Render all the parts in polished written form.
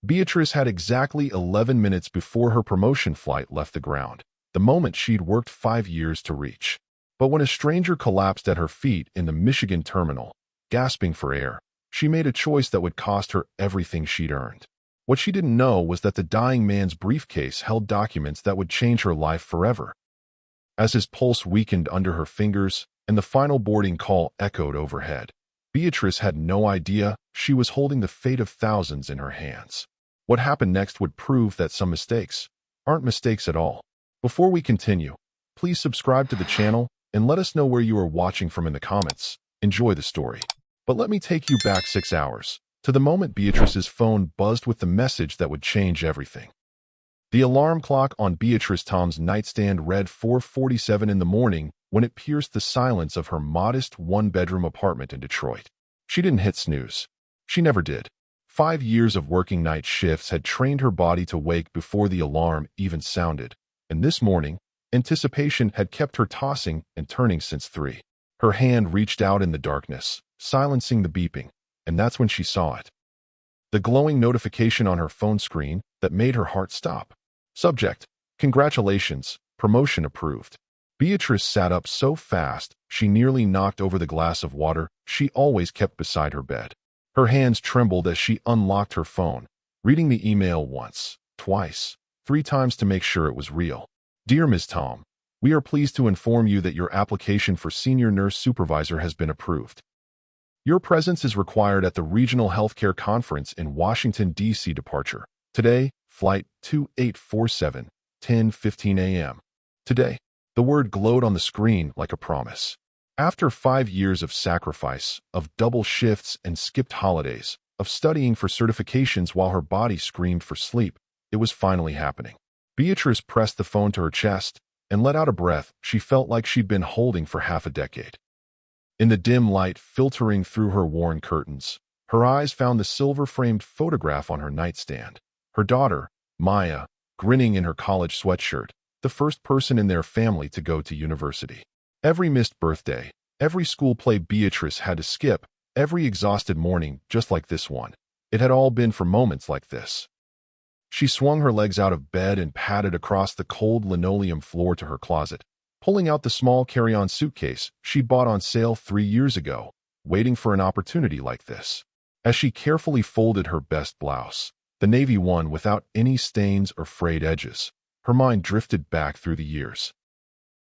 Beatrice had exactly 11 minutes before her promotion flight left the ground, the moment she'd worked 5 years to reach. But when a stranger collapsed at her feet in the Michigan terminal, gasping for air, she made a choice that would cost her everything she'd earned. What she didn't know was that the dying man's briefcase held documents that would change her life forever. As his pulse weakened under her fingers and the final boarding call echoed overhead, Beatrice had no idea she was holding the fate of thousands in her hands. What happened next would prove that some mistakes aren't mistakes at all. Before we continue, please subscribe to the channel and let us know where you are watching from in the comments. Enjoy the story. But let me take you back 6 hours, to the moment Beatrice's phone buzzed with the message that would change everything. The alarm clock on Beatrice Tom's nightstand read 4:47 in the morning when it pierced the silence of her modest one-bedroom apartment in Detroit. She didn't hit snooze. She never did. 5 years of working night shifts had trained her body to wake before the alarm even sounded, and this morning, anticipation had kept her tossing and turning since 3. Her hand reached out in the darkness, silencing the beeping, and that's when she saw it. The glowing notification on her phone screen that made her heart stop. Subject: Congratulations, promotion approved. Beatrice sat up so fast she nearly knocked over the glass of water she always kept beside her bed. Her hands trembled as she unlocked her phone, reading the email once, twice, 3 times to make sure it was real. Dear Ms. Tom, we are pleased to inform you that your application for senior nurse supervisor has been approved. Your presence is required at the Regional Healthcare Conference in Washington, D.C. Departure. Today, Flight 2847, 10:15 a.m. Today. The word glowed on the screen like a promise. After 5 years of sacrifice, of double shifts and skipped holidays, of studying for certifications while her body screamed for sleep, it was finally happening. Beatrice pressed the phone to her chest and let out a breath she felt like she'd been holding for half a decade. In the dim light filtering through her worn curtains, her eyes found the silver-framed photograph on her nightstand. Her daughter, Maya, grinning in her college sweatshirt, the first person in their family to go to university. Every missed birthday, every school play Beatrice had to skip, every exhausted morning just like this one. It had all been for moments like this. She swung her legs out of bed and padded across the cold linoleum floor to her closet, pulling out the small carry-on suitcase she'd bought on sale 3 years ago, waiting for an opportunity like this. As she carefully folded her best blouse, the navy one without any stains or frayed edges, her mind drifted back through the years.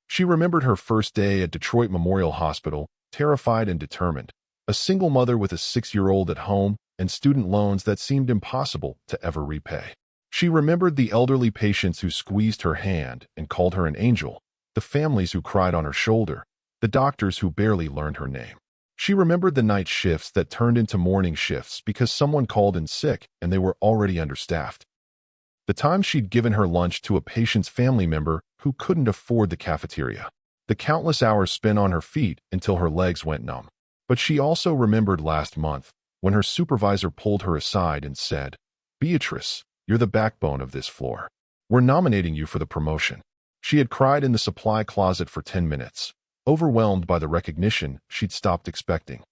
She remembered her first day at Detroit Memorial Hospital, terrified and determined, a single mother with a 6-year-old at home and student loans that seemed impossible to ever repay. She remembered the elderly patients who squeezed her hand and called her an angel, the families who cried on her shoulder, the doctors who barely learned her name. She remembered the night shifts that turned into morning shifts because someone called in sick and they were already understaffed. The time she'd given her lunch to a patient's family member who couldn't afford the cafeteria. The countless hours spent on her feet until her legs went numb. But she also remembered last month when her supervisor pulled her aside and said, "Beatrice, you're the backbone of this floor. We're nominating you for the promotion." She had cried in the supply closet for 10 minutes, overwhelmed by the recognition she'd stopped expecting.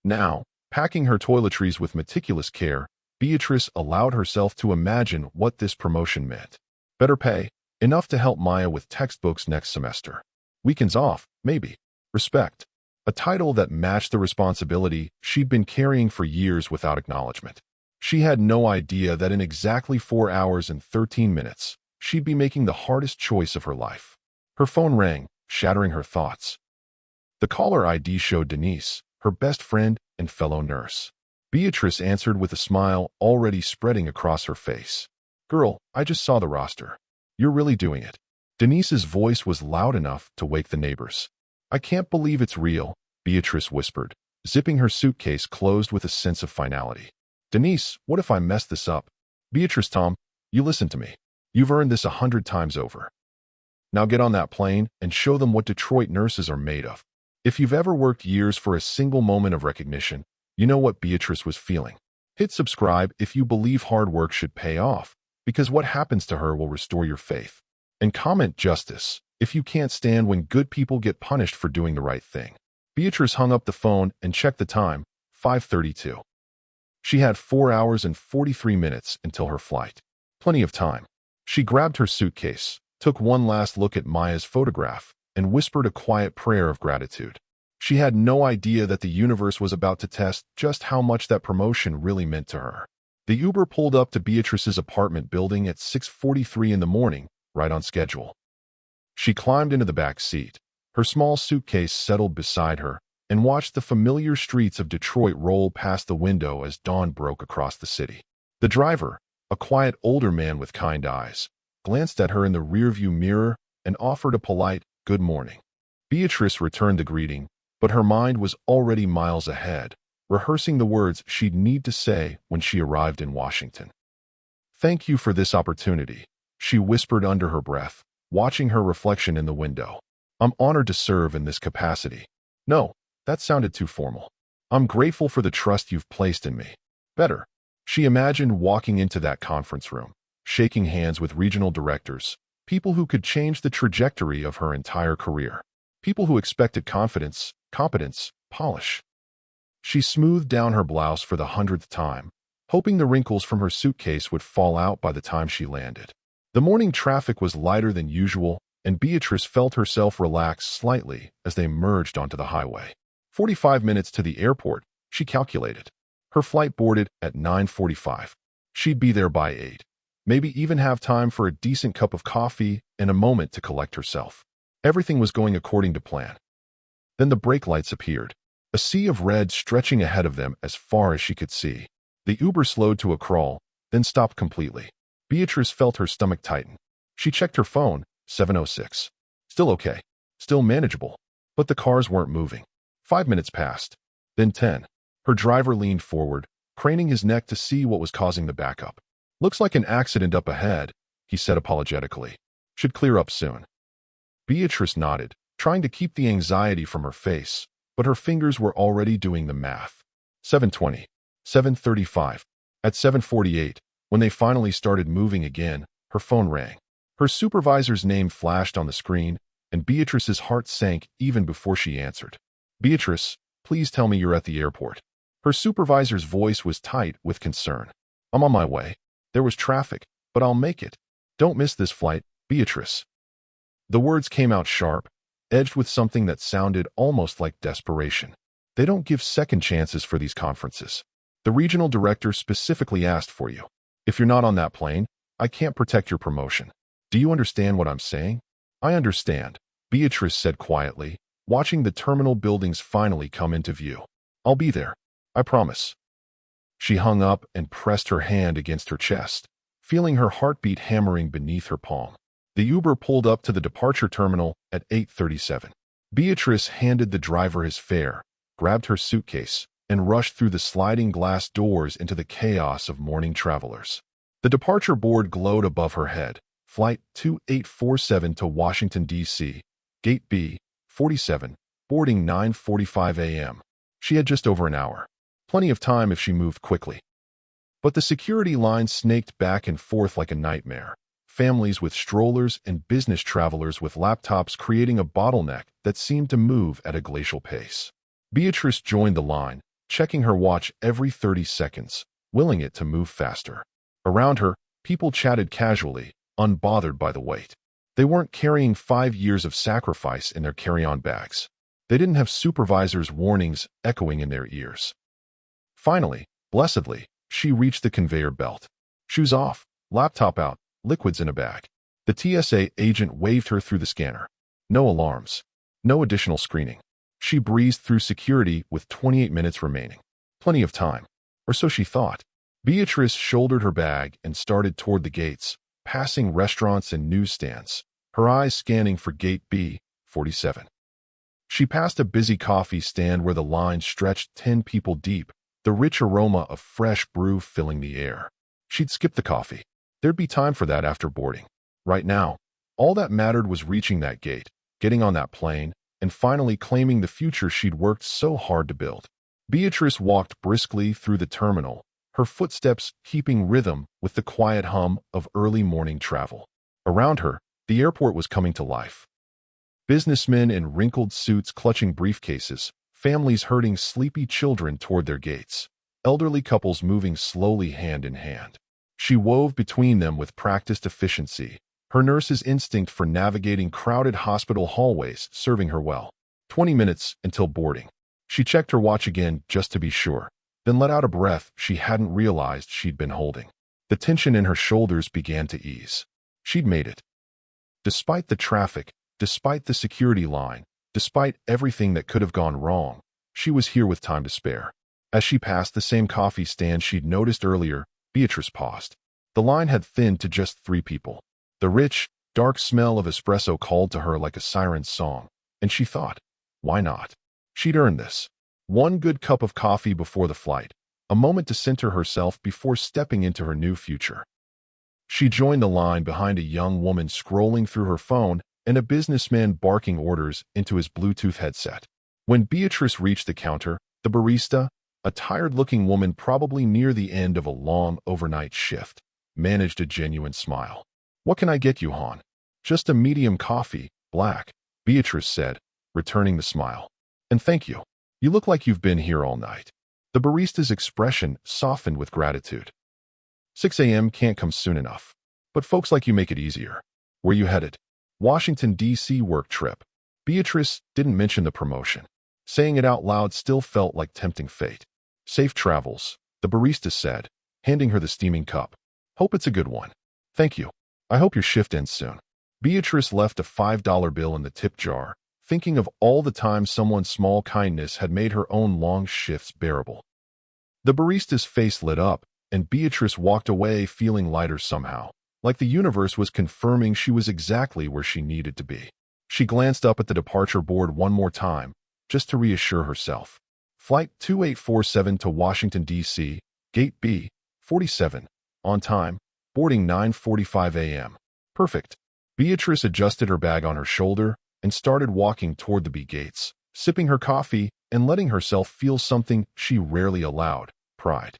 Now, packing her toiletries with meticulous care, Beatrice allowed herself to imagine what this promotion meant. Better pay, enough to help Maya with textbooks next semester. Weekends off, maybe. Respect. A title that matched the responsibility she'd been carrying for years without acknowledgement. She had no idea that in exactly 4 hours and 13 minutes, she'd be making the hardest choice of her life. Her phone rang, shattering her thoughts. The caller ID showed Denise, her best friend and fellow nurse. Beatrice answered with a smile already spreading across her face. "Girl, I just saw the roster. You're really doing it." Denise's voice was loud enough to wake the neighbors. "I can't believe it's real," Beatrice whispered, zipping her suitcase closed with a sense of finality. "Denise, what if I mess this up?" "Beatrice, Tom, you listen to me. You've earned this 100 times over. Now get on that plane and show them what Detroit nurses are made of." If you've ever worked years for a single moment of recognition, you know what Beatrice was feeling. Hit subscribe if you believe hard work should pay off, because what happens to her will restore your faith. And comment justice if you can't stand when good people get punished for doing the right thing. Beatrice hung up the phone and checked the time, 5:32. She had 4 hours and 43 minutes until her flight. Plenty of time. She grabbed her suitcase, took one last look at Maya's photograph, and whispered a quiet prayer of gratitude. She had no idea that the universe was about to test just how much that promotion really meant to her. The Uber pulled up to Beatrice's apartment building at 6:43 in the morning, right on schedule. She climbed into the back seat. Her small suitcase settled beside her, and watched the familiar streets of Detroit roll past the window as dawn broke across the city. The driver, a quiet older man with kind eyes, glanced at her in the rearview mirror and offered a polite, "Good morning." Beatrice returned the greeting, but her mind was already miles ahead, rehearsing the words she'd need to say when she arrived in Washington. "Thank you for this opportunity," she whispered under her breath, watching her reflection in the window. "I'm honored to serve in this capacity." "No, that sounded too formal. I'm grateful for the trust you've placed in me." Better. She imagined walking into that conference room, shaking hands with regional directors, people who could change the trajectory of her entire career, people who expected confidence, competence, polish. She smoothed down her blouse for the 100th time, hoping the wrinkles from her suitcase would fall out by the time she landed. The morning traffic was lighter than usual, and Beatrice felt herself relax slightly as they merged onto the highway. 45 minutes to the airport, she calculated. Her flight boarded at 9:45. She'd be there by 8. Maybe even have time for a decent cup of coffee and a moment to collect herself. Everything was going according to plan. Then the brake lights appeared, a sea of red stretching ahead of them as far as she could see. The Uber slowed to a crawl, then stopped completely. Beatrice felt her stomach tighten. She checked her phone, 7:06. Still okay. Still manageable. But the cars weren't moving. 5 minutes passed. Then 10. Her driver leaned forward, craning his neck to see what was causing the backup. "Looks like an accident up ahead," he said apologetically. "Should clear up soon." Beatrice nodded, trying to keep the anxiety from her face, but her fingers were already doing the math. 7:20. 7:35. At 7:48, when they finally started moving again, her phone rang. Her supervisor's name flashed on the screen, and Beatrice's heart sank even before she answered. "Beatrice, please tell me you're at the airport." Her supervisor's voice was tight with concern. "I'm on my way. There was traffic, but I'll make it. Don't miss this flight, Beatrice." The words came out sharp, edged with something that sounded almost like desperation. "They don't give second chances for these conferences. The regional director specifically asked for you. If you're not on that plane, I can't protect your promotion. Do you understand what I'm saying?" "I understand," Beatrice said quietly, watching the terminal buildings finally come into view. "I'll be there. I promise." She hung up and pressed her hand against her chest, feeling her heartbeat hammering beneath her palm. The Uber pulled up to the departure terminal at 8:37. Beatrice handed the driver his fare, grabbed her suitcase, and rushed through the sliding glass doors into the chaos of morning travelers. The departure board glowed above her head. Flight 2847 to Washington, D.C., Gate B, 47, boarding 9:45 a.m. She had just over an hour. Plenty of time if she moved quickly. But the security line snaked back and forth like a nightmare. Families with strollers and business travelers with laptops creating a bottleneck that seemed to move at a glacial pace. Beatrice joined the line, checking her watch every 30 seconds, willing it to move faster. Around her, people chatted casually, unbothered by the wait. They weren't carrying 5 years of sacrifice in their carry-on bags. They didn't have supervisors' warnings echoing in their ears. Finally, blessedly, she reached the conveyor belt. Shoes off, laptop out, liquids in a bag. The TSA agent waved her through the scanner. No alarms. No additional screening. She breezed through security with 28 minutes remaining. Plenty of time. Or so she thought. Beatrice shouldered her bag and started toward the gates, passing restaurants and newsstands, her eyes scanning for Gate B, 47. She passed a busy coffee stand where the line stretched 10 people deep, the rich aroma of fresh brew filling the air. She'd skip the coffee. There'd be time for that after boarding. Right now, all that mattered was reaching that gate, getting on that plane, and finally claiming the future she'd worked so hard to build. Beatrice walked briskly through the terminal, her footsteps keeping rhythm with the quiet hum of early morning travel. Around her, the airport was coming to life. Businessmen in wrinkled suits clutching briefcases, families herding sleepy children toward their gates. elderly couples moving slowly hand in hand. She wove between them with practiced efficiency, her nurse's instinct for navigating crowded hospital hallways serving her well. 20 minutes until boarding. She checked her watch again just to be sure, then let out a breath she hadn't realized she'd been holding. The tension in her shoulders began to ease. She'd made it. Despite the traffic, despite the security line, despite everything that could have gone wrong, she was here with time to spare. As she passed the same coffee stand she'd noticed earlier, Beatrice paused. The line had thinned to just 3 people. The rich, dark smell of espresso called to her like a siren's song, and she thought, why not? She'd earned this. One good cup of coffee before the flight, a moment to center herself before stepping into her new future. She joined the line behind a young woman scrolling through her phone and a businessman barking orders into his Bluetooth headset. When Beatrice reached the counter, the barista, a tired-looking woman probably near the end of a long overnight shift, managed a genuine smile. "What can I get you, hon?" "Just a medium coffee, black," Beatrice said, returning the smile. "And thank you. You look like you've been here all night." The barista's expression softened with gratitude. 6 a.m. can't come soon enough. But folks like you make it easier. Where you headed? Washington, D.C. work trip. Beatrice didn't mention the promotion. Saying it out loud still felt like tempting fate. "Safe travels," the barista said, handing her the steaming cup. "Hope it's a good one." "Thank you. I hope your shift ends soon." Beatrice left a $5 bill in the tip jar, thinking of all the times someone's small kindness had made her own long shifts bearable. The barista's face lit up, and Beatrice walked away feeling lighter somehow, like the universe was confirming she was exactly where she needed to be. She glanced up at the departure board one more time, just to reassure herself. Flight 2847 to Washington, D.C., Gate B, 47, on time, boarding 9:45 a.m. Perfect. Beatrice adjusted her bag on her shoulder and started walking toward the B gates, sipping her coffee and letting herself feel something she rarely allowed: pride.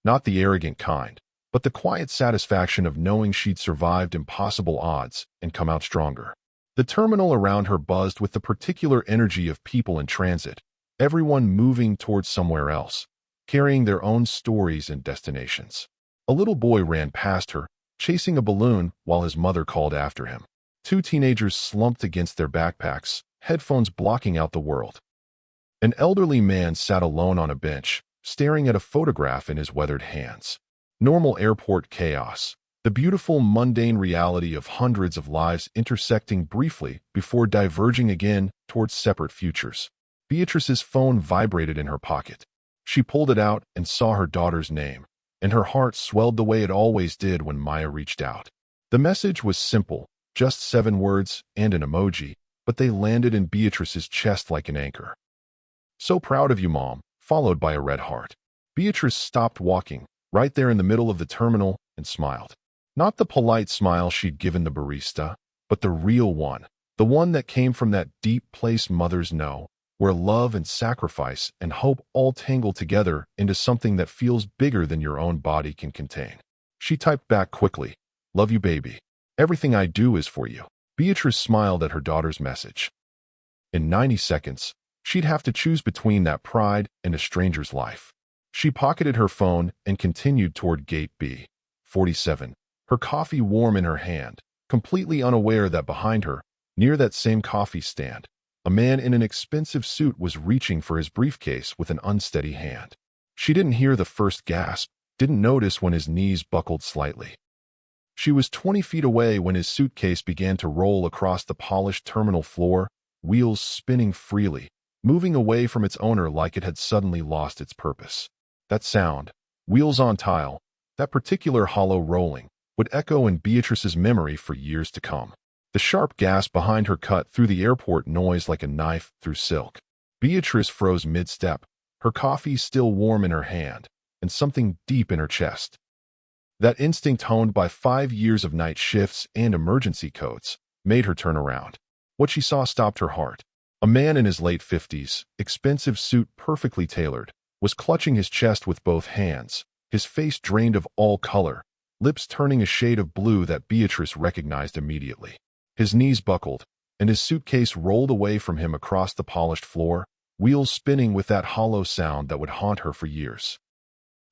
Not the arrogant kind, but the quiet satisfaction of knowing she'd survived impossible odds and come out stronger. The terminal around her buzzed with the particular energy of people in transit, everyone moving towards somewhere else, carrying their own stories and destinations. A little boy ran past her, chasing a balloon while his mother called after him. 2 teenagers slumped against their backpacks, headphones blocking out the world. An elderly man sat alone on a bench, staring at a photograph in his weathered hands. Normal airport chaos. The beautiful, mundane reality of hundreds of lives intersecting briefly before diverging again towards separate futures. Beatrice's phone vibrated in her pocket. She pulled it out and saw her daughter's name, and her heart swelled the way it always did when Maya reached out. The message was simple, just 7 words and an emoji, but they landed in Beatrice's chest like an anchor. "So proud of you, Mom," followed by a red heart. Beatrice stopped walking, right there in the middle of the terminal, and smiled. Not the polite smile she'd given the barista, but the real one, the one that came from that deep place mothers know, where love and sacrifice and hope all tangle together into something that feels bigger than your own body can contain. She typed back quickly, "Love you, baby. Everything I do is for you." Beatrice smiled at her daughter's message. In 90 seconds, she'd have to choose between that pride and a stranger's life. She pocketed her phone and continued toward Gate B, 47, her coffee warm in her hand, completely unaware that behind her, near that same coffee stand, a man in an expensive suit was reaching for his briefcase with an unsteady hand. She didn't hear the first gasp, didn't notice when his knees buckled slightly. She was 20 feet away when his suitcase began to roll across the polished terminal floor, wheels spinning freely, moving away from its owner like it had suddenly lost its purpose. That sound, wheels on tile, that particular hollow rolling, would echo in Beatrice's memory for years to come. The sharp gasp behind her cut through the airport noise like a knife through silk. Beatrice froze mid-step, her coffee still warm in her hand, and something deep in her chest. That instinct honed by 5 years of night shifts and emergency codes made her turn around. What she saw stopped her heart. A man in his late 50s, expensive suit perfectly tailored, was clutching his chest with both hands, his face drained of all color, lips turning a shade of blue that Beatrice recognized immediately. His knees buckled, and his suitcase rolled away from him across the polished floor, wheels spinning with that hollow sound that would haunt her for years.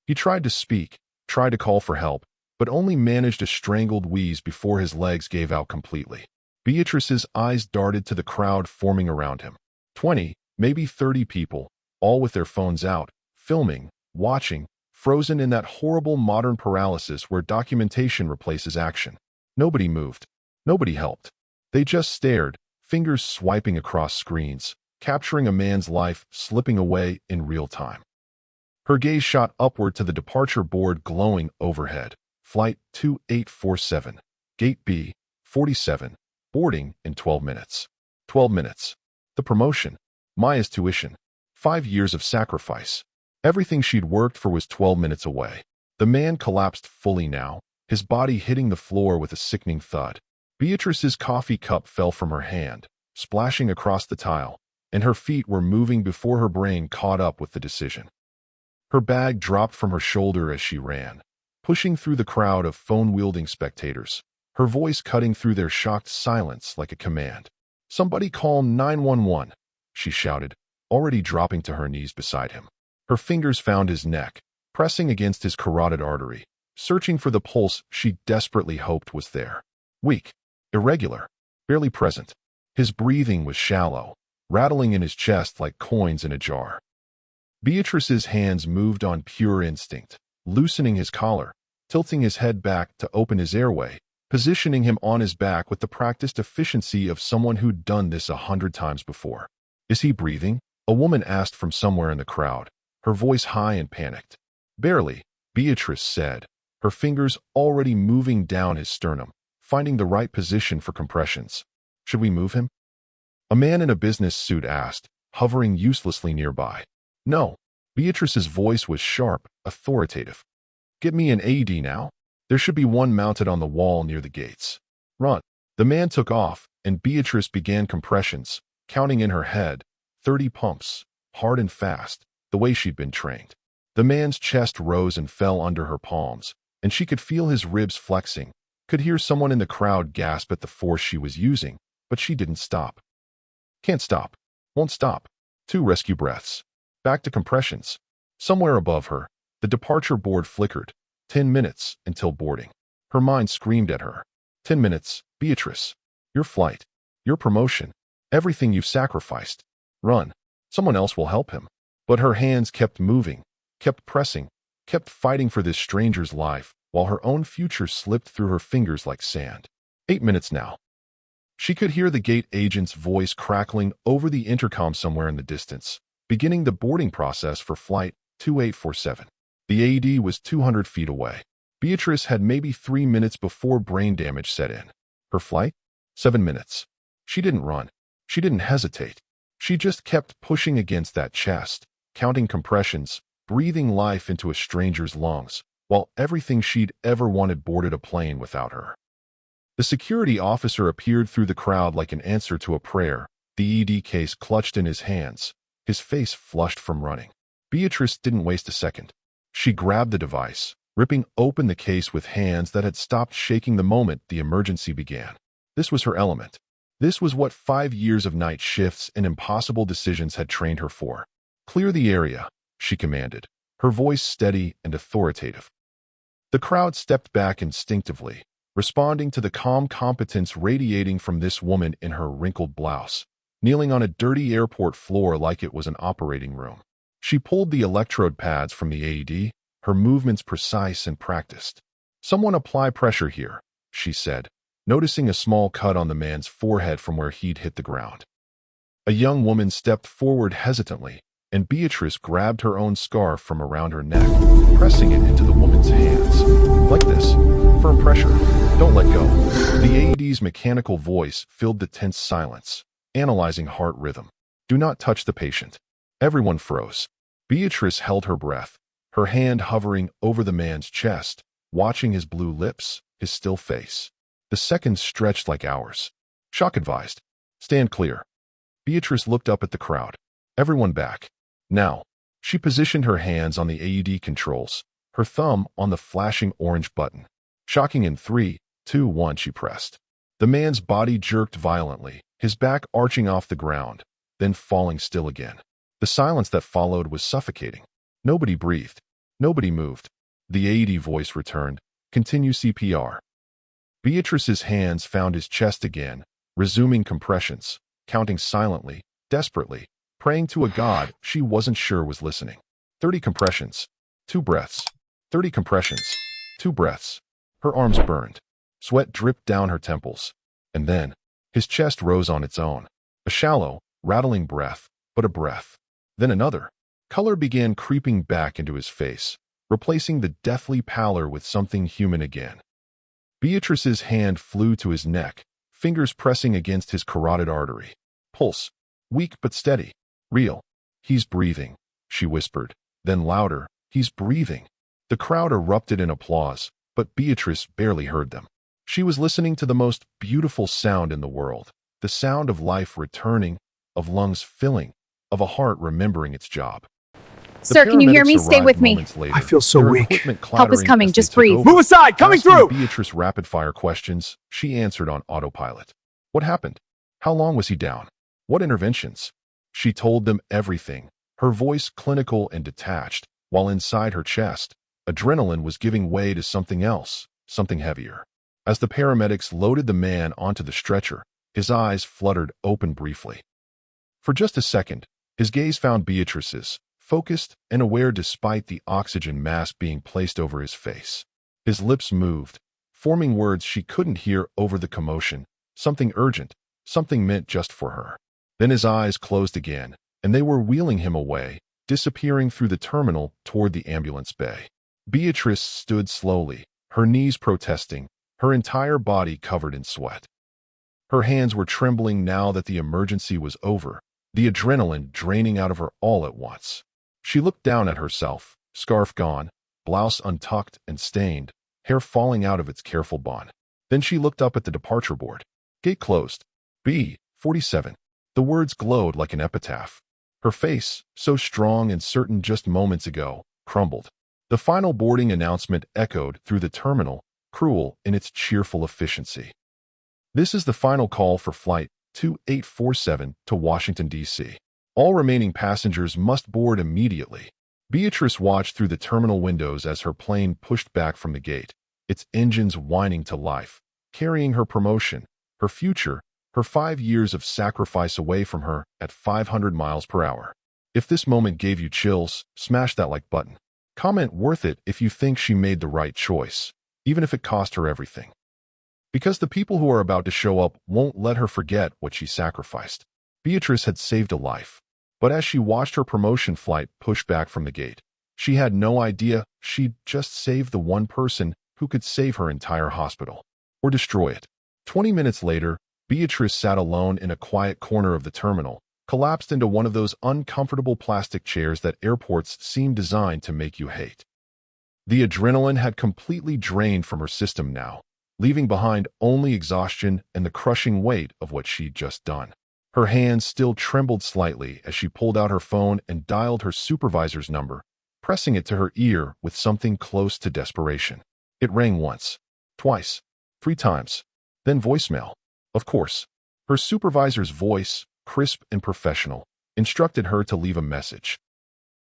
He tried to speak, tried to call for help, but only managed a strangled wheeze before his legs gave out completely. Beatrice's eyes darted to the crowd forming around him. 20, maybe 30 people, all with their phones out, filming, watching, frozen in that horrible modern paralysis where documentation replaces action. Nobody moved. Nobody helped. They just stared, fingers swiping across screens, capturing a man's life slipping away in real time. Her gaze shot upward to the departure board glowing overhead. Flight 2847, Gate B, 47, boarding in 12 minutes. 12 minutes. The promotion. Maya's tuition. 5 years of sacrifice. Everything she'd worked for was 12 minutes away. The man collapsed fully now, his body hitting the floor with a sickening thud. Beatrice's coffee cup fell from her hand, splashing across the tile, and her feet were moving before her brain caught up with the decision. Her bag dropped from her shoulder as she ran, pushing through the crowd of phone-wielding spectators, her voice cutting through their shocked silence like a command. "Somebody call 911, she shouted, already dropping to her knees beside him. Her fingers found his neck, pressing against his carotid artery, searching for the pulse she desperately hoped was there. Weak, irregular, barely present. His breathing was shallow, rattling in his chest like coins in a jar. Beatrice's hands moved on pure instinct, loosening his collar, tilting his head back to open his airway, positioning him on his back with the practiced efficiency of someone who'd done this 100 times before. "Is he breathing?" a woman asked from somewhere in the crowd, her voice high and panicked. "Barely," Beatrice said, her fingers already moving down his sternum, finding the right position for compressions. "Should we move him?" a man in a business suit asked, hovering uselessly nearby. "No." Beatrice's voice was sharp, authoritative. "Get me an AED now. There should be one mounted on the wall near the gates. Run." The man took off, and Beatrice began compressions, counting in her head, 30 pumps, hard and fast, the way she'd been trained. The man's chest rose and fell under her palms, and she could feel his ribs flexing, could hear someone in the crowd gasp at the force she was using, but she didn't stop. "Can't stop. Won't stop." 2 rescue breaths. Back to compressions. Somewhere above her, the departure board flickered. 10 minutes until boarding. Her mind screamed at her. 10 minutes, Beatrice. Your flight. Your promotion. Everything you've sacrificed. Run. Someone else will help him. But her hands kept moving, kept pressing, kept fighting for this stranger's life, while her own future slipped through her fingers like sand. 8 minutes now. She could hear the gate agent's voice crackling over the intercom somewhere in the distance, beginning the boarding process for flight 2847. The AED was 200 feet away. Beatrice had maybe 3 minutes before brain damage set in. Her flight? 7 minutes. She didn't run. She didn't hesitate. She just kept pushing against that chest, counting compressions, breathing life into a stranger's lungs, while everything she'd ever wanted boarded a plane without her. The security officer appeared through the crowd like an answer to a prayer, the ED case clutched in his hands, his face flushed from running. Beatrice didn't waste a second. She grabbed the device, ripping open the case with hands that had stopped shaking the moment the emergency began. This was her element. This was what 5 years of night shifts and impossible decisions had trained her for. "Clear the area," she commanded, her voice steady and authoritative. The crowd stepped back instinctively, responding to the calm competence radiating from this woman in her wrinkled blouse, kneeling on a dirty airport floor like it was an operating room. She pulled the electrode pads from the AED, her movements precise and practiced. "Someone apply pressure here," she said, noticing a small cut on the man's forehead from where he'd hit the ground. A young woman stepped forward hesitantly, and Beatrice grabbed her own scarf from around her neck, pressing it into the woman's hands. "Like this. Firm pressure. Don't let go." The AED's mechanical voice filled the tense silence, analyzing heart rhythm. "Do not touch the patient." Everyone froze. Beatrice held her breath, her hand hovering over the man's chest, watching his blue lips, his still face. The seconds stretched like hours. "Shock advised. Stand clear." Beatrice looked up at the crowd. Everyone back. Now. She positioned her hands on the AED controls, her thumb on the flashing orange button. "Shocking in 3, 2, 1, she pressed. The man's body jerked violently, his back arching off the ground, then falling still again. The silence that followed was suffocating. Nobody breathed. Nobody moved. The AED voice returned. Continue CPR. Beatrice's hands found his chest again, resuming compressions, counting silently, desperately, praying to a god she wasn't sure was listening. 30 compressions. 2 breaths. 30 compressions. 2 breaths. Her arms burned. Sweat dripped down her temples. And then, his chest rose on its own. A shallow, rattling breath, but a breath. Then another. Color began creeping back into his face, replacing the deathly pallor with something human again. Beatrice's hand flew to his neck, fingers pressing against his carotid artery. Pulse. Weak but steady. Real. He's breathing, she whispered. Then louder, he's breathing. The crowd erupted in applause, but Beatrice barely heard them. She was listening to the most beautiful sound in the world, the sound of life returning, of lungs filling, of a heart remembering its job. Sir, can you hear me? Stay with me. I feel so weak. Help is coming. Just breathe. Move aside! Coming through! Beatrice rapid-fire questions, she answered on autopilot. What happened? How long was he down? What interventions? She told them everything, her voice clinical and detached, while inside her chest, adrenaline was giving way to something else, something heavier. As the paramedics loaded the man onto the stretcher, his eyes fluttered open briefly. For just a second, his gaze found Beatrice's, focused and aware despite the oxygen mask being placed over his face. His lips moved, forming words she couldn't hear over the commotion, something urgent, something meant just for her. Then his eyes closed again, and they were wheeling him away, disappearing through the terminal toward the ambulance bay. Beatrice stood slowly, her knees protesting, her entire body covered in sweat. Her hands were trembling now that the emergency was over, the adrenaline draining out of her all at once. She looked down at herself, scarf gone, blouse untucked and stained, hair falling out of its careful bun. Then she looked up at the departure board. Gate closed. B-47. The words glowed like an epitaph. Her face, so strong and certain just moments ago, crumbled. The final boarding announcement echoed through the terminal, cruel in its cheerful efficiency. This is the final call for Flight 2847 to Washington, D.C. All remaining passengers must board immediately. Beatrice watched through the terminal windows as her plane pushed back from the gate, its engines whining to life, carrying her promotion, her future, her 5 years of sacrifice away from her at 500 miles per hour. If this moment gave you chills, smash that like button. Comment worth it if you think she made the right choice, even if it cost her everything. Because the people who are about to show up won't let her forget what she sacrificed. Beatrice had saved a life. But as she watched her promotion flight push back from the gate, she had no idea she'd just saved the one person who could save her entire hospital. Or destroy it. 20 minutes later, Beatrice sat alone in a quiet corner of the terminal, collapsed into one of those uncomfortable plastic chairs that airports seem designed to make you hate. The adrenaline had completely drained from her system now, leaving behind only exhaustion and the crushing weight of what she'd just done. Her hands still trembled slightly as she pulled out her phone and dialed her supervisor's number, pressing it to her ear with something close to desperation. It rang once, twice, 3 times, then voicemail. Of course, her supervisor's voice, crisp and professional, instructed her to leave a message.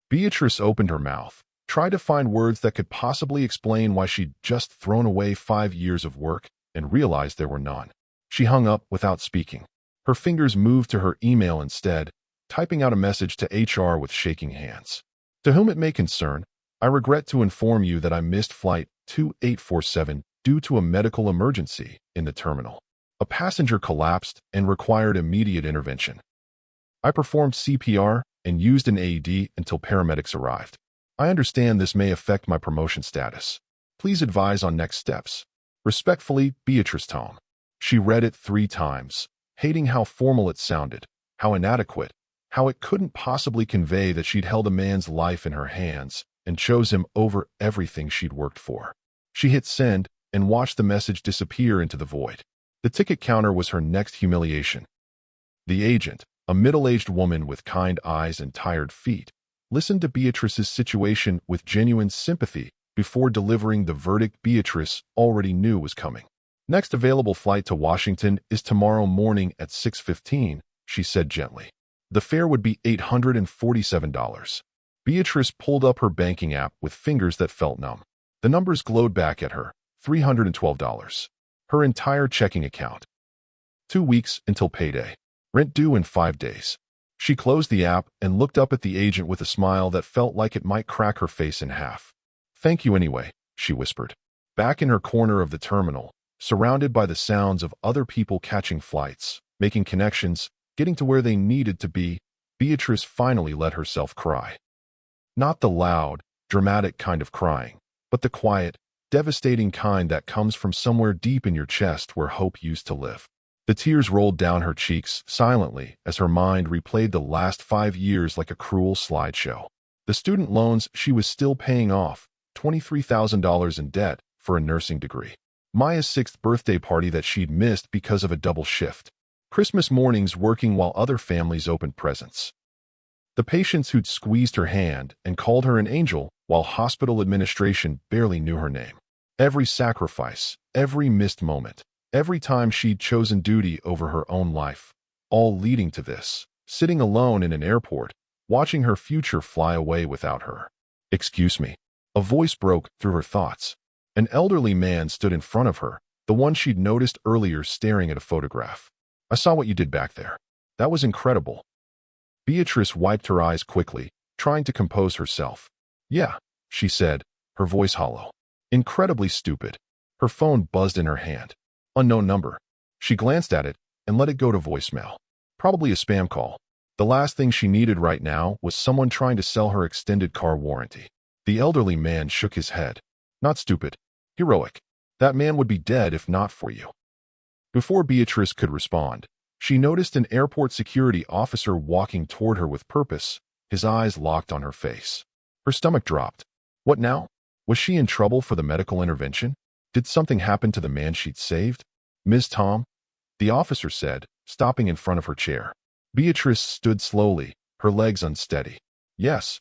Beatrice opened her mouth, tried to find words that could possibly explain why she'd just thrown away 5 years of work, and realized there were none. She hung up without speaking. Her fingers moved to her email instead, typing out a message to HR with shaking hands. To whom it may concern, I regret to inform you that I missed Flight 2847 due to a medical emergency in the terminal. A passenger collapsed and required immediate intervention. I performed CPR and used an AED until paramedics arrived. I understand this may affect my promotion status. Please advise on next steps. Respectfully, Beatrice Tome. She read it 3 times, hating how formal it sounded, how inadequate, how it couldn't possibly convey that she'd held a man's life in her hands and chose him over everything she'd worked for. She hit send and watched the message disappear into the void. The ticket counter was her next humiliation. The agent, a middle-aged woman with kind eyes and tired feet, listened to Beatrice's situation with genuine sympathy before delivering the verdict Beatrice already knew was coming. Next available flight to Washington is tomorrow morning at 6:15, she said gently. The fare would be $847. Beatrice pulled up her banking app with fingers that felt numb. The numbers glowed back at her. $312. Her entire checking account. 2 weeks until payday. Rent due in 5 days. She closed the app and looked up at the agent with a smile that felt like it might crack her face in half. "Thank you anyway," she whispered. Back in her corner of the terminal, surrounded by the sounds of other people catching flights, making connections, getting to where they needed to be, Beatrice finally let herself cry. Not the loud, dramatic kind of crying, but the quiet, devastating kind that comes from somewhere deep in your chest where hope used to live. The tears rolled down her cheeks silently as her mind replayed the last 5 years like a cruel slideshow. The student loans she was still paying off, $23,000 in debt for a nursing degree. Maya's 6th birthday party that she'd missed because of a double shift. Christmas mornings working while other families opened presents. The patients who'd squeezed her hand and called her an angel while hospital administration barely knew her name. Every sacrifice, every missed moment, every time she'd chosen duty over her own life, all leading to this, sitting alone in an airport, watching her future fly away without her. "Excuse me." A voice broke through her thoughts. An elderly man stood in front of her, the one she'd noticed earlier staring at a photograph. "I saw what you did back there. That was incredible." Beatrice wiped her eyes quickly, trying to compose herself. "Yeah," she said, her voice hollow. "Incredibly stupid." Her phone buzzed in her hand. Unknown number. She glanced at it and let it go to voicemail. Probably a spam call. The last thing she needed right now was someone trying to sell her extended car warranty. The elderly man shook his head. "Not stupid. Heroic. That man would be dead if not for you." Before Beatrice could respond, she noticed an airport security officer walking toward her with purpose, his eyes locked on her face. Her stomach dropped. What now? Was she in trouble for the medical intervention? Did something happen to the man she'd saved? "Ms. Tom?" the officer said, stopping in front of her chair. Beatrice stood slowly, her legs unsteady. "Yes."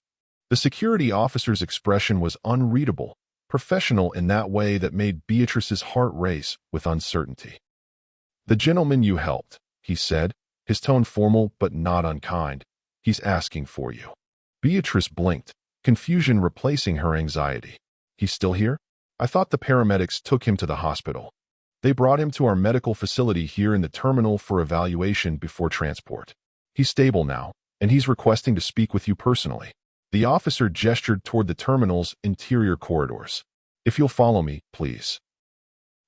The security officer's expression was unreadable, professional in that way that made Beatrice's heart race with uncertainty. "The gentleman you helped," he said, his tone formal but not unkind. "He's asking for you." Beatrice blinked, confusion replacing her anxiety. "He's still here? I thought the paramedics took him to the hospital. They brought him to our medical facility here in the terminal for evaluation before transport. He's stable now, and he's requesting to speak with you personally." The officer gestured toward the terminal's interior corridors. "If you'll follow me, please."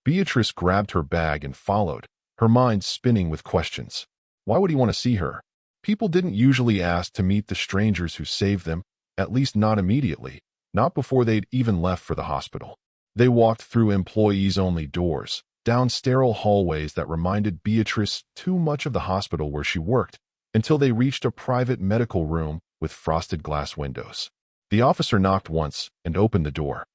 Beatrice grabbed her bag and followed, her mind spinning with questions. Why would he want to see her? People didn't usually ask to meet the strangers who saved them, at least not immediately, not before they'd even left for the hospital. They walked through employees-only doors, down sterile hallways that reminded Beatrice too much of the hospital where she worked, until they reached a private medical room with frosted glass windows. The officer knocked once and opened the door.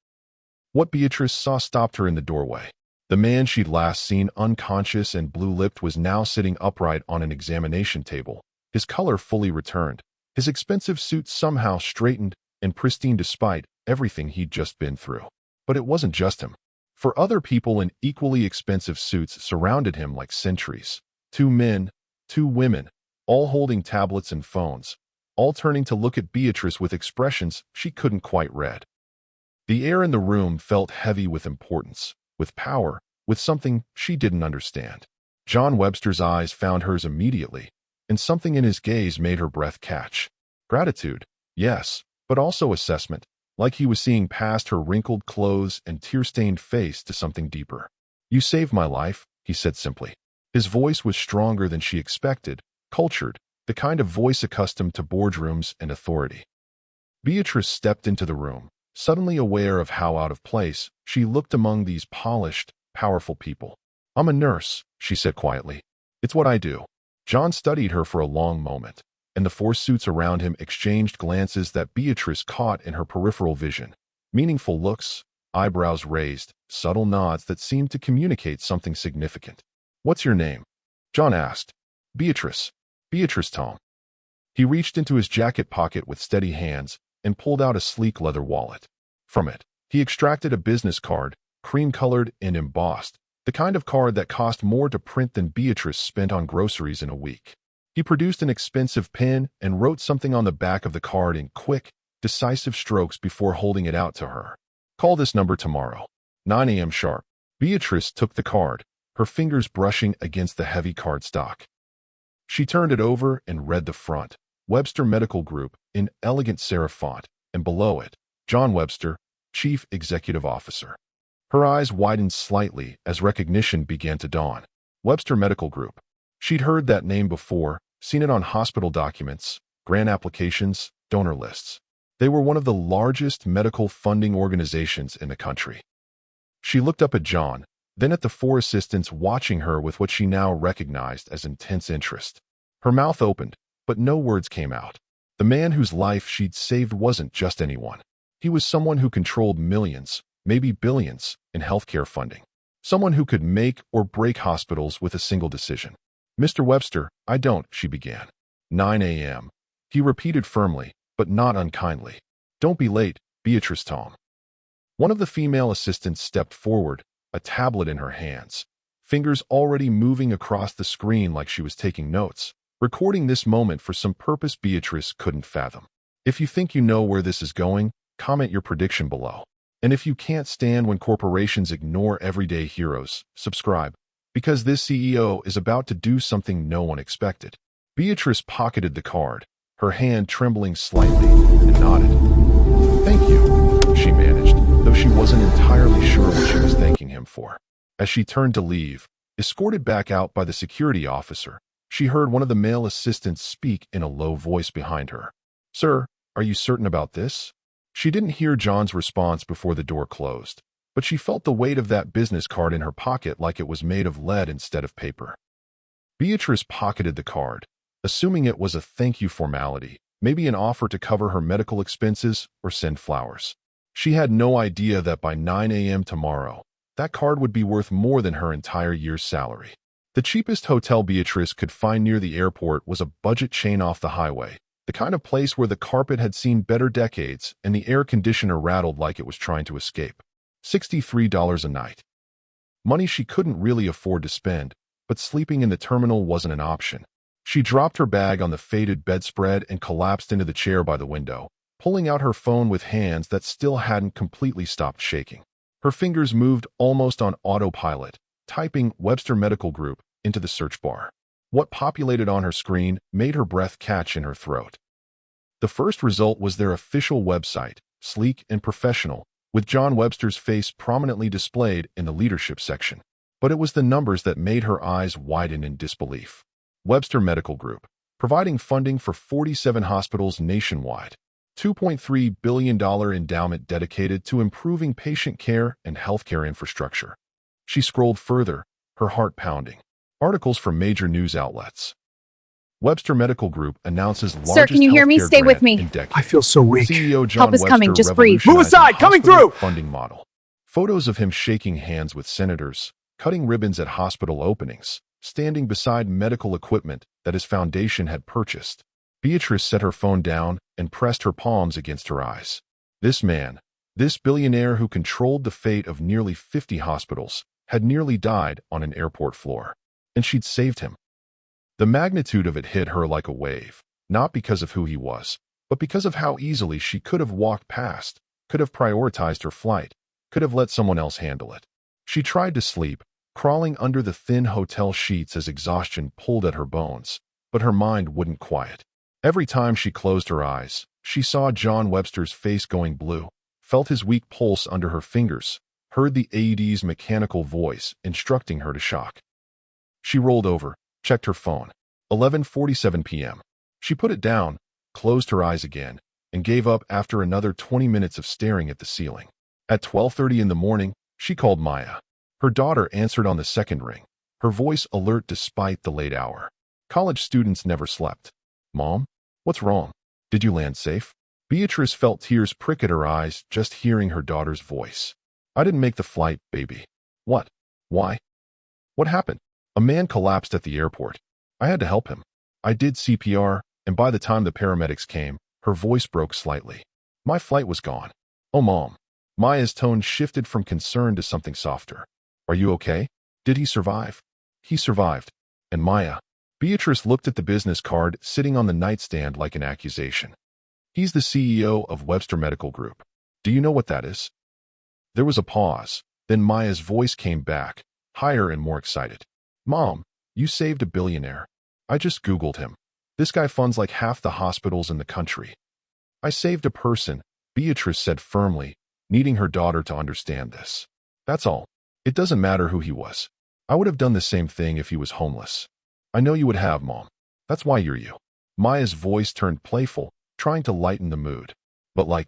What Beatrice saw stopped her in the doorway. The man she'd last seen unconscious and blue-lipped was now sitting upright on an examination table, his color fully returned, his expensive suit somehow straightened and pristine despite everything he'd just been through. But it wasn't just him. For other people in equally expensive suits surrounded him like sentries. 2 men, 2 women, all holding tablets and phones, all turning to look at Beatrice with expressions she couldn't quite read. The air in the room felt heavy with importance, with power, with something she didn't understand. John Webster's eyes found hers immediately, and something in his gaze made her breath catch. Gratitude, yes, but also assessment, like he was seeing past her wrinkled clothes and tear-stained face to something deeper. "You saved my life," he said simply. His voice was stronger than she expected, cultured, the kind of voice accustomed to boardrooms and authority. Beatrice stepped into the room, suddenly aware of how out of place she looked among these polished, powerful people. "I'm a nurse," she said quietly. "It's what I do." John studied her for a long moment, and the 4 suits around him exchanged glances that Beatrice caught in her peripheral vision. Meaningful looks, eyebrows raised, subtle nods that seemed to communicate something significant. "What's your name?" John asked. "Beatrice. Beatrice Tom." He reached into his jacket pocket with steady hands and pulled out a sleek leather wallet. From it, he extracted a business card, cream-colored and embossed, the kind of card that cost more to print than Beatrice spent on groceries in a week. He produced an expensive pen and wrote something on the back of the card in quick, decisive strokes before holding it out to her. Call this number tomorrow. 9 a.m. sharp. Beatrice took the card, her fingers brushing against the heavy cardstock. She turned it over and read the front. Webster Medical Group, in elegant serif font, and below it, John Webster, Chief Executive Officer. Her eyes widened slightly as recognition began to dawn. Webster Medical Group. She'd heard that name before, seen it on hospital documents, grant applications, donor lists. They were one of the largest medical funding organizations in the country. She looked up at John, then at the four assistants watching her with what she now recognized as intense interest. Her mouth opened, but no words came out. The man whose life she'd saved wasn't just anyone. He was someone who controlled millions, maybe billions, in healthcare funding. Someone who could make or break hospitals with a single decision. Mr. Webster, I don't, she began. 9 a.m. He repeated firmly, but not unkindly. Don't be late, Beatrice Tom. One of the female assistants stepped forward, a tablet in her hands, fingers already moving across the screen like she was taking notes, recording this moment for some purpose Beatrice couldn't fathom. If you think you know where this is going, comment your prediction below. And if you can't stand when corporations ignore everyday heroes, subscribe, because this CEO is about to do something no one expected. Beatrice pocketed the card, her hand trembling slightly, and nodded. Thank you, she managed, though she wasn't entirely sure what she was thanking him for. As she turned to leave, escorted back out by the security officer, she heard one of the male assistants speak in a low voice behind her. Sir, are you certain about this? She didn't hear John's response before the door closed, but she felt the weight of that business card in her pocket like it was made of lead instead of paper. Beatrice pocketed the card, assuming it was a thank you formality, maybe an offer to cover her medical expenses or send flowers. She had no idea that by 9 a.m. tomorrow, that card would be worth more than her entire year's salary. The cheapest hotel Beatrice could find near the airport was a budget chain off the highway, the kind of place where the carpet had seen better decades and the air conditioner rattled like it was trying to escape. $63 a night. Money she couldn't really afford to spend, but sleeping in the terminal wasn't an option. She dropped her bag on the faded bedspread and collapsed into the chair by the window, pulling out her phone with hands that still hadn't completely stopped shaking. Her fingers moved almost on autopilot, typing Webster Medical Group into the search bar. What populated on her screen made her breath catch in her throat. The first result was their official website, sleek and professional, with John Webster's face prominently displayed in the leadership section. But it was the numbers that made her eyes widen in disbelief. Webster Medical Group, providing funding for 47 hospitals nationwide. $2.3 billion endowment dedicated to improving patient care and healthcare infrastructure. She scrolled further, her heart pounding. Articles from major news outlets. Webster Medical Group announces largest Sir, can you hear me? healthcare Stay with grant me. in decades. I feel so weak. CEO John Help is Webster coming, just breathe. Move aside, revolutionized coming hospital through! funding model. Photos of him shaking hands with senators, cutting ribbons at hospital openings, standing beside medical equipment that his foundation had purchased. Beatrice set her phone down and pressed her palms against her eyes. This man, this billionaire who controlled the fate of nearly 50 hospitals, had nearly died on an airport floor. And she'd saved him. The magnitude of it hit her like a wave, not because of who he was, but because of how easily she could have walked past, could have prioritized her flight, could have let someone else handle it. She tried to sleep, crawling under the thin hotel sheets as exhaustion pulled at her bones, but her mind wouldn't quiet. Every time she closed her eyes, she saw John Webster's face going blue, felt his weak pulse under her fingers, heard the AED's mechanical voice instructing her to shock. She rolled over, checked her phone. 11:47 p.m. She put it down, closed her eyes again, and gave up after another 20 minutes of staring at the ceiling. At 12:30 in the morning, she called Maya. Her daughter answered on the second ring, her voice alert despite the late hour. College students never slept. Mom? What's wrong? Did you land safe? Beatrice felt tears prick at her eyes just hearing her daughter's voice. I didn't make the flight, baby. What? Why? What happened? A man collapsed at the airport. I had to help him. I did CPR, and by the time the paramedics came, her voice broke slightly. My flight was gone. Oh, Mom. Maya's tone shifted from concern to something softer. Are you okay? Did he survive? He survived. And Maya? Beatrice looked at the business card sitting on the nightstand like an accusation. He's the CEO of Webster Medical Group. Do you know what that is? There was a pause. Then Maya's voice came back, higher and more excited. Mom, you saved a billionaire. I just Googled him. This guy funds like half the hospitals in the country. I saved a person, Beatrice said firmly, needing her daughter to understand this. That's all. It doesn't matter who he was. I would have done the same thing if he was homeless. I know you would have, Mom. That's why you're you. Maya's voice turned playful, trying to lighten the mood. But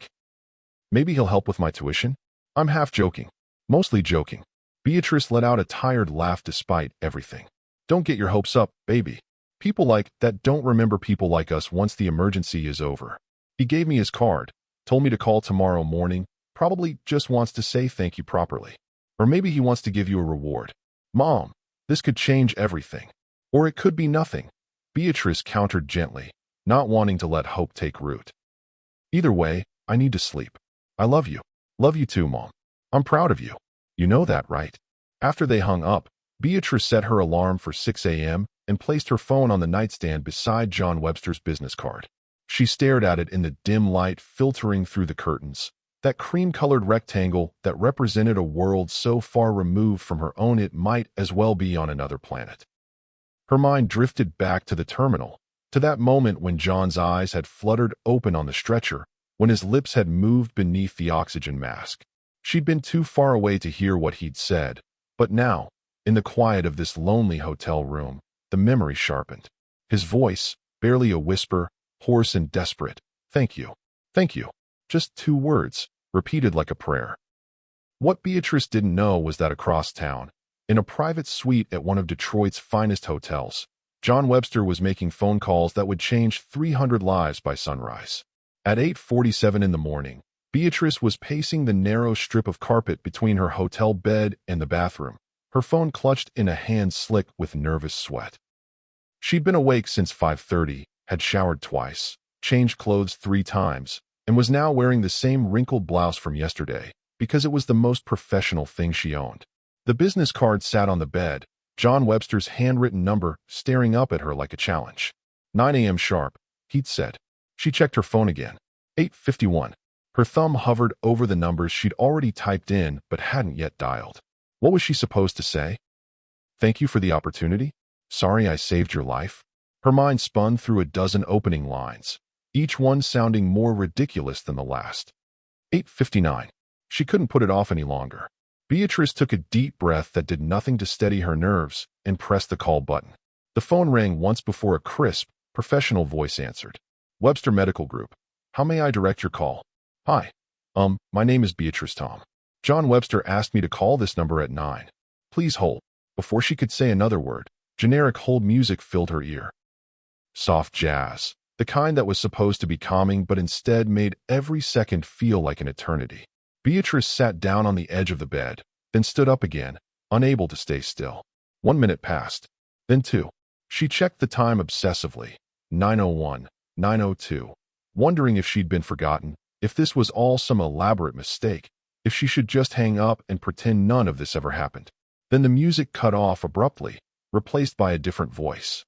maybe he'll help with my tuition? I'm half joking. Mostly joking. Beatrice let out a tired laugh despite everything. Don't get your hopes up, baby. People like that don't remember people like us once the emergency is over. He gave me his card, told me to call tomorrow morning, probably just wants to say thank you properly. Or maybe he wants to give you a reward. Mom, this could change everything. Or it could be nothing. Beatrice countered gently, not wanting to let hope take root. Either way, I need to sleep. I love you. Love you too, Mom. I'm proud of you. You know that, right? After they hung up, Beatrice set her alarm for 6 a.m. and placed her phone on the nightstand beside John Webster's business card. She stared at it in the dim light filtering through the curtains, that cream-colored rectangle that represented a world so far removed from her own it might as well be on another planet. Her mind drifted back to the terminal, to that moment when John's eyes had fluttered open on the stretcher, when his lips had moved beneath the oxygen mask. She'd been too far away to hear what he'd said, but now, in the quiet of this lonely hotel room, the memory sharpened. His voice, barely a whisper, hoarse and desperate. Thank you. Thank you. Just 2 words, repeated like a prayer. What Beatrice didn't know was that across town, in a private suite at one of Detroit's finest hotels, John Webster was making phone calls that would change 300 lives by sunrise. At 8:47 in the morning, Beatrice was pacing the narrow strip of carpet between her hotel bed and the bathroom, her phone clutched in a hand slick with nervous sweat. She'd been awake since 5:30, had showered twice, changed clothes 3 times, and was now wearing the same wrinkled blouse from yesterday, because it was the most professional thing she owned. The business card sat on the bed, John Webster's handwritten number staring up at her like a challenge. 9 a.m. sharp, he'd said. She checked her phone again. 8:51. Her thumb hovered over the numbers she'd already typed in but hadn't yet dialed. What was she supposed to say? Thank you for the opportunity? Sorry I saved your life? Her mind spun through a dozen opening lines, each one sounding more ridiculous than the last. 8:59. She couldn't put it off any longer. Beatrice took a deep breath that did nothing to steady her nerves and pressed the call button. The phone rang once before a crisp, professional voice answered. Webster Medical Group. How may I direct your call? Hi. My name is Beatrice Tom. John Webster asked me to call this number at 9. Please hold. Before she could say another word, generic hold music filled her ear. Soft jazz, the kind that was supposed to be calming but instead made every second feel like an eternity. Beatrice sat down on the edge of the bed, then stood up again, unable to stay still. 1 minute passed, then 2. She checked the time obsessively. 9:01, 9:02, wondering if she'd been forgotten, if this was all some elaborate mistake, if she should just hang up and pretend none of this ever happened. Then the music cut off abruptly, replaced by a different voice.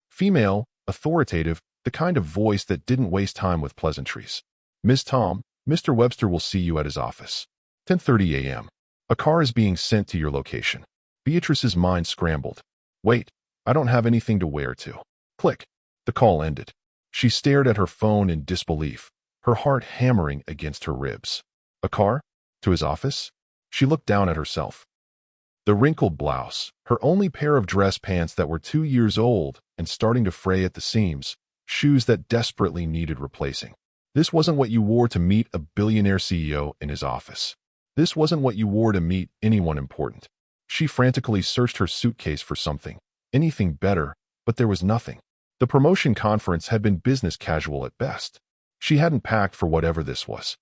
Female, authoritative, the kind of voice that didn't waste time with pleasantries. Miss Tom, Mr. Webster will see you at his office. 10:30 a.m. A car is being sent to your location. Beatrice's mind scrambled. Wait, I don't have anything to wear to. Click. The call ended. She stared at her phone in disbelief, her heart hammering against her ribs. A car? To his office? She looked down at herself. The wrinkled blouse, her only pair of dress pants that were 2 years old and starting to fray at the seams, shoes that desperately needed replacing. This wasn't what you wore to meet a billionaire CEO in his office. This wasn't what you wore to meet anyone important. She frantically searched her suitcase for something, anything better, but there was nothing. The promotion conference had been business casual at best. She hadn't packed for whatever this was.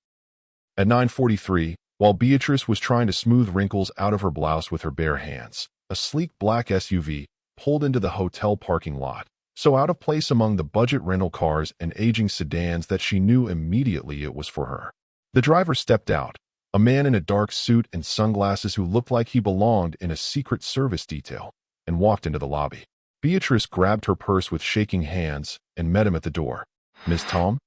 At 9:43, while Beatrice was trying to smooth wrinkles out of her blouse with her bare hands, a sleek black SUV pulled into the hotel parking lot, so out of place among the budget rental cars and aging sedans that she knew immediately it was for her. The driver stepped out, a man in a dark suit and sunglasses who looked like he belonged in a Secret Service detail, and walked into the lobby. Beatrice grabbed her purse with shaking hands and met him at the door. Miss Tom?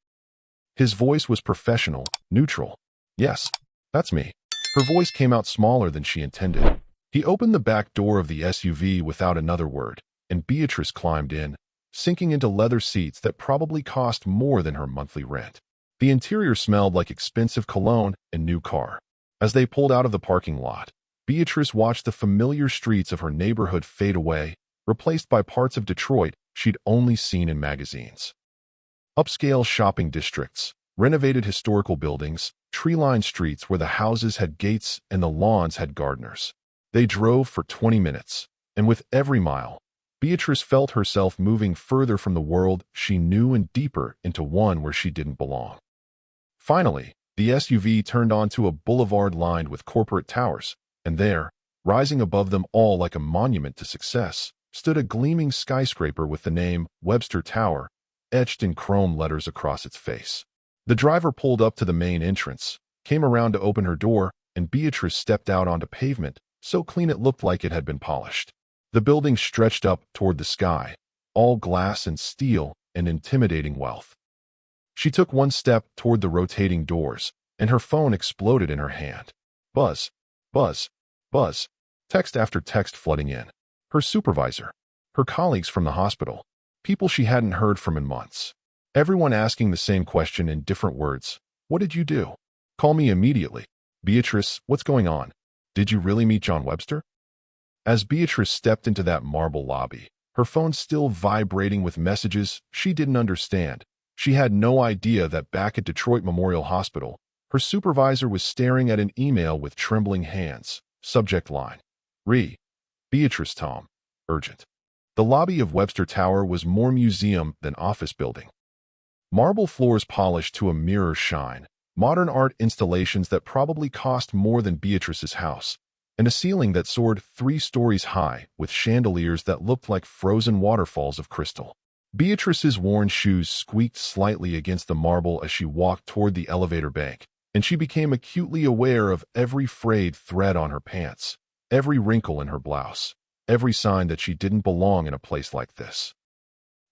His voice was professional, neutral. "Yes, that's me." Her voice came out smaller than she intended. He opened the back door of the SUV without another word, and Beatrice climbed in, sinking into leather seats that probably cost more than her monthly rent. The interior smelled like expensive cologne and new car. As they pulled out of the parking lot, Beatrice watched the familiar streets of her neighborhood fade away, replaced by parts of Detroit she'd only seen in magazines. Upscale shopping districts, renovated historical buildings, tree-lined streets where the houses had gates and the lawns had gardeners. They drove for 20 minutes, and with every mile, Beatrice felt herself moving further from the world she knew and deeper into one where she didn't belong. Finally, the SUV turned onto a boulevard lined with corporate towers, and there, rising above them all like a monument to success, stood a gleaming skyscraper with the name Webster Tower etched in chrome letters across its face. The driver pulled up to the main entrance, came around to open her door, and Beatrice stepped out onto pavement, so clean it looked like it had been polished. The building stretched up toward the sky, all glass and steel and intimidating wealth. She took one step toward the rotating doors, and her phone exploded in her hand. Buzz, buzz, buzz, text after text flooding in. Her supervisor, her colleagues from the hospital, people she hadn't heard from in months. Everyone asking the same question in different words. "What did you do? Call me immediately. Beatrice, what's going on? Did you really meet John Webster?" As Beatrice stepped into that marble lobby, her phone still vibrating with messages she didn't understand, she had no idea that back at Detroit Memorial Hospital, her supervisor was staring at an email with trembling hands. Subject line: Beatrice Tom. Urgent. The lobby of Webster Tower was more museum than office building. Marble floors polished to a mirror shine, modern art installations that probably cost more than Beatrice's house, and a ceiling that soared 3 stories high with chandeliers that looked like frozen waterfalls of crystal. Beatrice's worn shoes squeaked slightly against the marble as she walked toward the elevator bank, and she became acutely aware of every frayed thread on her pants, every wrinkle in her blouse, every sign that she didn't belong in a place like this.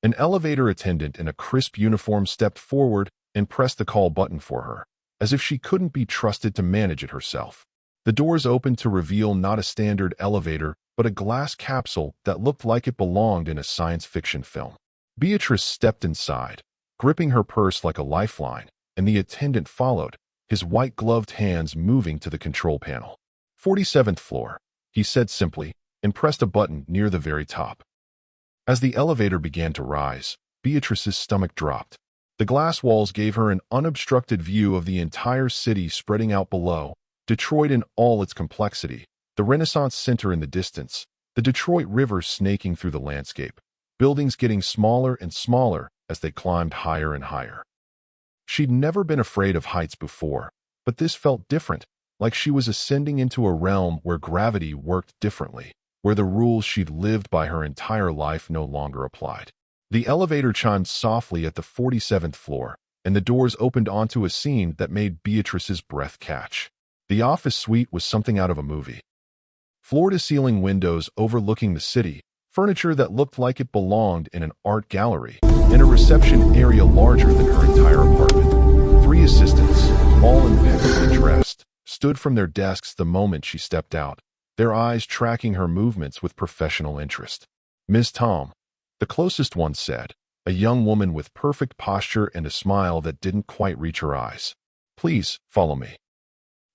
An elevator attendant in a crisp uniform stepped forward and pressed the call button for her, as if she couldn't be trusted to manage it herself. The doors opened to reveal not a standard elevator, but a glass capsule that looked like it belonged in a science fiction film. Beatrice stepped inside, gripping her purse like a lifeline, and the attendant followed, his white-gloved hands moving to the control panel. 47th floor, he said simply, and pressed a button near the very top. As the elevator began to rise, Beatrice's stomach dropped. The glass walls gave her an unobstructed view of the entire city spreading out below, Detroit in all its complexity, the Renaissance Center in the distance, the Detroit River snaking through the landscape, buildings getting smaller and smaller as they climbed higher and higher. She'd never been afraid of heights before, but this felt different, like she was ascending into a realm where gravity worked differently, where the rules she'd lived by her entire life no longer applied. The elevator chimed softly at the 47th floor, and the doors opened onto a scene that made Beatrice's breath catch. The office suite was something out of a movie. Floor-to-ceiling windows overlooking the city, furniture that looked like it belonged in an art gallery, and a reception area larger than her entire apartment. 3 assistants, all impeccably dressed, stood from their desks the moment she stepped out, their eyes tracking her movements with professional interest. "Ms. Tom," the closest one said, a young woman with perfect posture and a smile that didn't quite reach her eyes. "Please, follow me."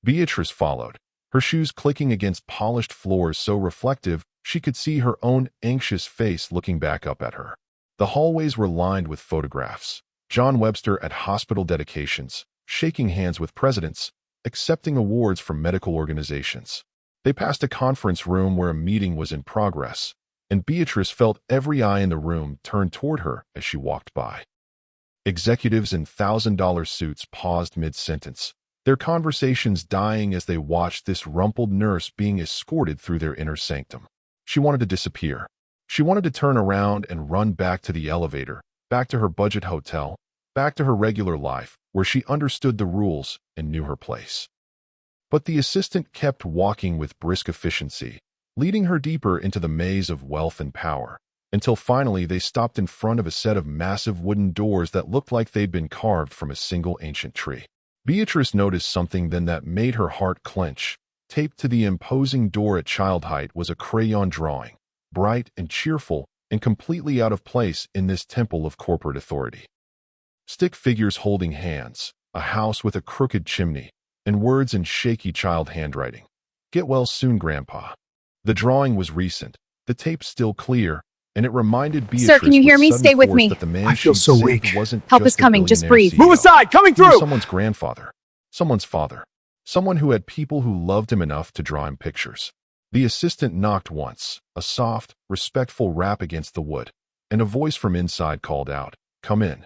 Beatrice followed, her shoes clicking against polished floors so reflective she could see her own anxious face looking back up at her. The hallways were lined with photographs. John Webster at hospital dedications, shaking hands with presidents, accepting awards from medical organizations. They passed a conference room where a meeting was in progress, and Beatrice felt every eye in the room turn toward her as she walked by. Executives in $1,000 suits paused mid-sentence, their conversations dying as they watched this rumpled nurse being escorted through their inner sanctum. She wanted to disappear. She wanted to turn around and run back to the elevator, back to her budget hotel, back to her regular life, where she understood the rules and knew her place. But the assistant kept walking with brisk efficiency, leading her deeper into the maze of wealth and power, until finally they stopped in front of a set of massive wooden doors that looked like they'd been carved from a single ancient tree. Beatrice noticed something then that made her heart clench. Taped to the imposing door at child height was a crayon drawing, bright and cheerful and completely out of place in this temple of corporate authority. Stick figures holding hands, a house with a crooked chimney, and words in shaky child handwriting. "Get well soon, Grandpa." The drawing was recent, the tape still clear, and it reminded Beatrice Sir, can you hear with me? sudden Stay with force me. that the man I feel she'd so saved weak. wasn't Help is just a coming, just billionaire breathe. Move CEO. aside! Coming He was through! someone's grandfather, someone's father, someone who had people who loved him enough to draw him pictures. The assistant knocked once, a soft, respectful rap against the wood, and a voice from inside called out, "Come in."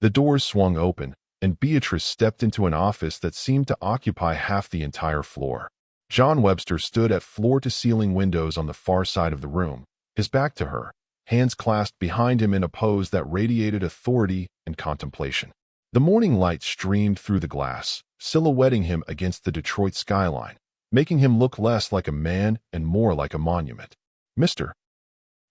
The doors swung open, and Beatrice stepped into an office that seemed to occupy half the entire floor. John Webster stood at floor-to-ceiling windows on the far side of the room, his back to her, hands clasped behind him in a pose that radiated authority and contemplation. The morning light streamed through the glass, silhouetting him against the Detroit skyline, making him look less like a man and more like a monument. "Mr.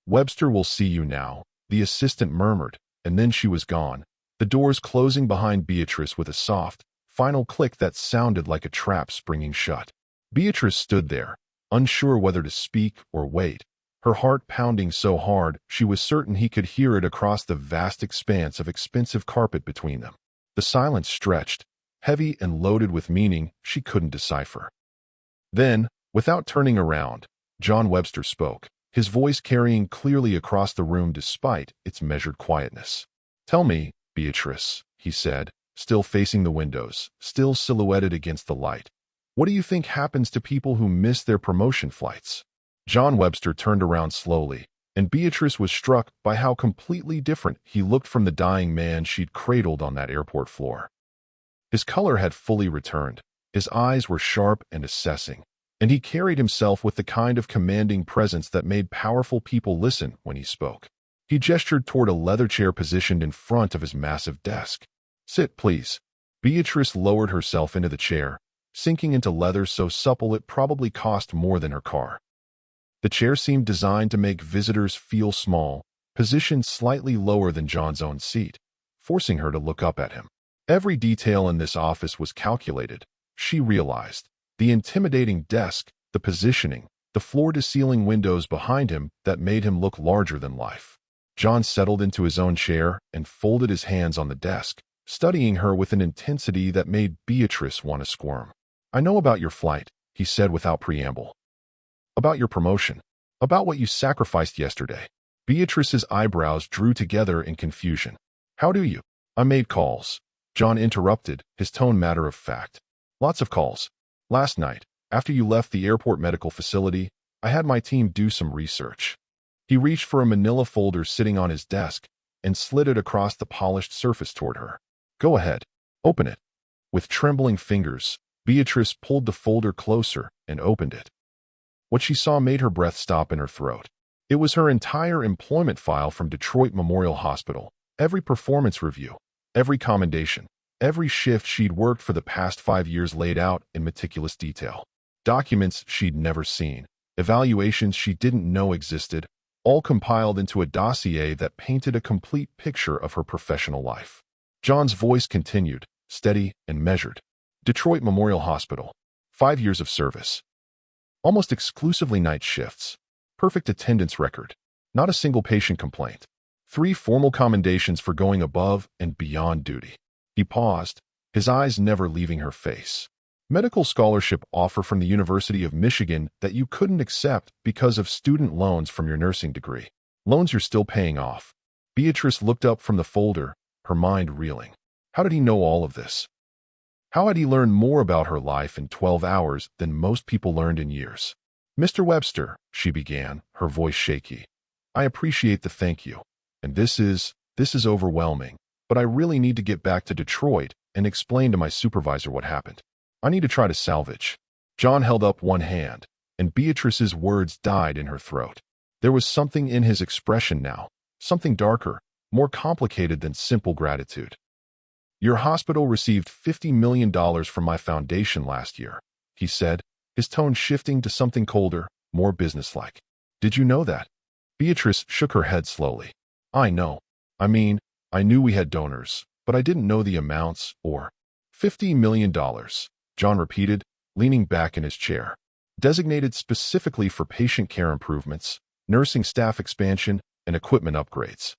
Webster will see you now," the assistant murmured, and then she was gone, the doors closing behind Beatrice with a soft, final click that sounded like a trap springing shut. Beatrice stood there, unsure whether to speak or wait, her heart pounding so hard she was certain he could hear it across the vast expanse of expensive carpet between them. The silence stretched, heavy and loaded with meaning she couldn't decipher. Then, without turning around, John Webster spoke, his voice carrying clearly across the room despite its measured quietness. "Tell me, Beatrice," he said, still facing the windows, still silhouetted against the light. "What do you think happens to people who miss their promotion flights?" John Webster turned around slowly, and Beatrice was struck by how completely different he looked from the dying man she'd cradled on that airport floor. His color had fully returned, his eyes were sharp and assessing, and he carried himself with the kind of commanding presence that made powerful people listen when he spoke. He gestured toward a leather chair positioned in front of his massive desk. "Sit, please." Beatrice lowered herself into the chair, sinking into leather so supple it probably cost more than her car. The chair seemed designed to make visitors feel small, positioned slightly lower than John's own seat, forcing her to look up at him. Every detail in this office was calculated, she realized. The intimidating desk, the positioning, the floor-to-ceiling windows behind him that made him look larger than life. John settled into his own chair and folded his hands on the desk, studying her with an intensity that made Beatrice want to squirm. "I know about your flight," he said without preamble. "About your promotion. About what you sacrificed yesterday." Beatrice's eyebrows drew together in confusion. "How do you?" "I made calls," John interrupted, his tone matter of fact. "Lots of calls. Last night, after you left the airport medical facility, I had my team do some research." He reached for a manila folder sitting on his desk and slid it across the polished surface toward her. "Go ahead. Open it." With trembling fingers, Beatrice pulled the folder closer and opened it. What she saw made her breath stop in her throat. It was her entire employment file from Detroit Memorial Hospital, every performance review, every commendation, every shift she'd worked for the past 5 years laid out in meticulous detail. Documents she'd never seen, evaluations she didn't know existed, all compiled into a dossier that painted a complete picture of her professional life. John's voice continued, steady and measured. Detroit Memorial Hospital. 5 years of service. Almost exclusively night shifts. Perfect attendance record. Not a single patient complaint. 3 formal commendations for going above and beyond duty. He paused, his eyes never leaving her face. Medical scholarship offer from the University of Michigan that you couldn't accept because of student loans from your nursing degree. Loans you're still paying off. Beatrice looked up from the folder, her mind reeling. How did he know all of this? How had he learned more about her life in 12 hours than most people learned in years? "Mr. Webster," she began, her voice shaky. "I appreciate the thank you. And this is overwhelming, but I really need to get back to Detroit and explain to my supervisor what happened. I need to try to salvage." John held up one hand, and Beatrice's words died in her throat. There was something in his expression now, something darker, more complicated than simple gratitude. "Your hospital received $50 million from my foundation last year," he said, his tone shifting to something colder, more businesslike. "Did you know that?" Beatrice shook her head slowly. I know. I mean, I knew we had donors, but I didn't know the amounts, or $50 million, John repeated, leaning back in his chair. Designated specifically for patient care improvements, nursing staff expansion, and equipment upgrades.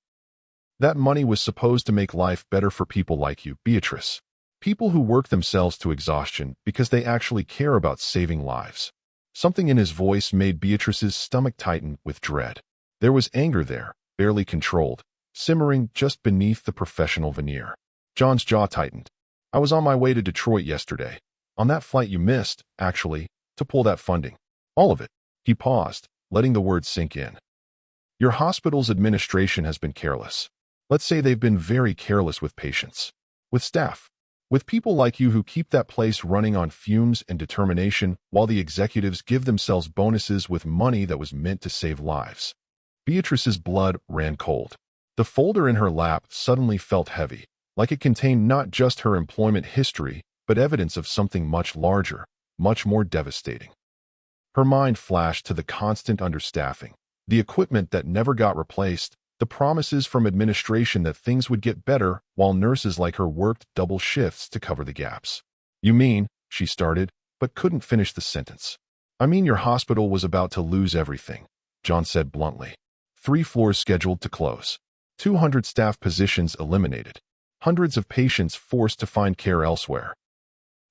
That money was supposed to make life better for people like you, Beatrice. People who work themselves to exhaustion because they actually care about saving lives. Something in his voice made Beatrice's stomach tighten with dread. There was anger there, barely controlled, simmering just beneath the professional veneer. John's jaw tightened. I was on my way to Detroit yesterday. On that flight you missed, actually, to pull that funding. All of it. He paused, letting the words sink in. Your hospital's administration has been careless. Let's say they've been very careless with patients. With staff. With people like you who keep that place running on fumes and determination while the executives give themselves bonuses with money that was meant to save lives. Beatrice's blood ran cold. The folder in her lap suddenly felt heavy, like it contained not just her employment history, but evidence of something much larger, much more devastating. Her mind flashed to the constant understaffing, the equipment that never got replaced, the promises from administration that things would get better while nurses like her worked double shifts to cover the gaps. You mean, she started, but couldn't finish the sentence. I mean your hospital was about to lose everything, John said bluntly. 3 floors scheduled to close. 200 staff positions eliminated. Hundreds of patients forced to find care elsewhere.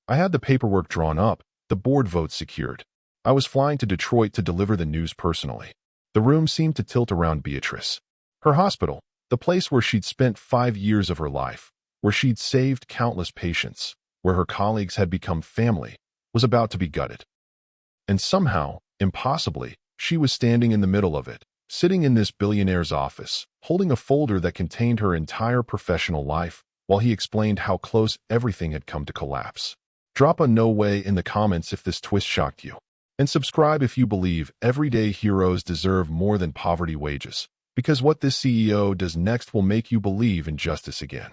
I had the paperwork drawn up, the board vote secured. I was flying to Detroit to deliver the news personally. The room seemed to tilt around Beatrice. Her hospital, the place where she'd spent 5 years of her life, where she'd saved countless patients, where her colleagues had become family, was about to be gutted. And somehow, impossibly, she was standing in the middle of it, sitting in this billionaire's office, holding a folder that contained her entire professional life, while he explained how close everything had come to collapse. Drop a no way in the comments if this twist shocked you. And subscribe if you believe everyday heroes deserve more than poverty wages. Because what this CEO does next will make you believe in justice again.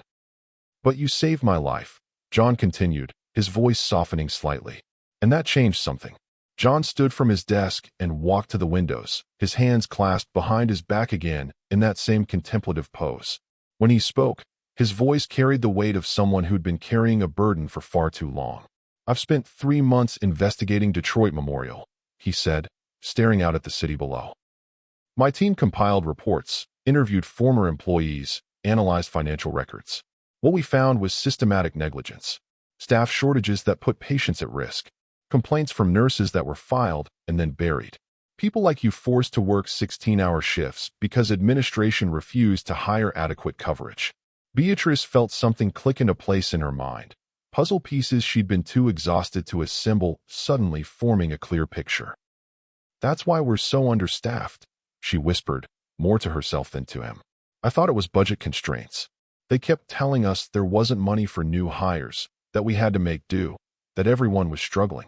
But you saved my life, John continued, his voice softening slightly. And that changed something. John stood from his desk and walked to the windows, his hands clasped behind his back again in that same contemplative pose. When he spoke, his voice carried the weight of someone who'd been carrying a burden for far too long. I've spent 3 months investigating Detroit Memorial, he said, staring out at the city below. My team compiled reports, interviewed former employees, analyzed financial records. What we found was systematic negligence, staff shortages that put patients at risk, complaints from nurses that were filed and then buried. People like you forced to work 16-hour shifts because administration refused to hire adequate coverage. Beatrice felt something click into place in her mind. Puzzle pieces she'd been too exhausted to assemble suddenly forming a clear picture. That's why we're so understaffed, she whispered, more to herself than to him. I thought it was budget constraints. They kept telling us there wasn't money for new hires, that we had to make do, that everyone was struggling.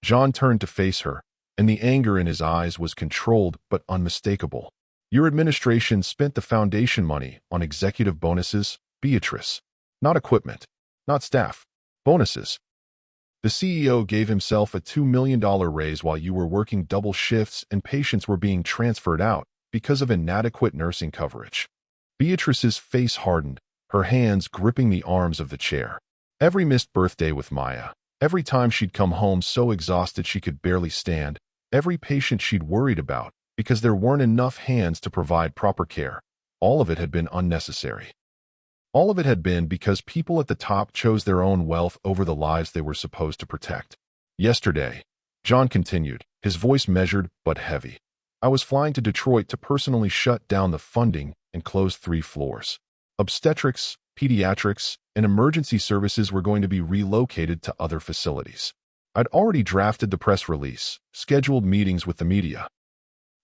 John turned to face her, and the anger in his eyes was controlled but unmistakable. Your administration spent the foundation money on executive bonuses, Beatrice. Not equipment, not staff. Bonuses. The CEO gave himself a $2 million raise while you were working double shifts and patients were being transferred out because of inadequate nursing coverage. Beatrice's face hardened, her hands gripping the arms of the chair. Every missed birthday with Maya, every time she'd come home so exhausted she could barely stand, every patient she'd worried about because there weren't enough hands to provide proper care, all of it had been unnecessary. All of it had been because people at the top chose their own wealth over the lives they were supposed to protect. Yesterday, John continued, his voice measured but heavy. I was flying to Detroit to personally shut down the funding and close 3 floors. Obstetrics, pediatrics, and emergency services were going to be relocated to other facilities. I'd already drafted the press release, scheduled meetings with the media.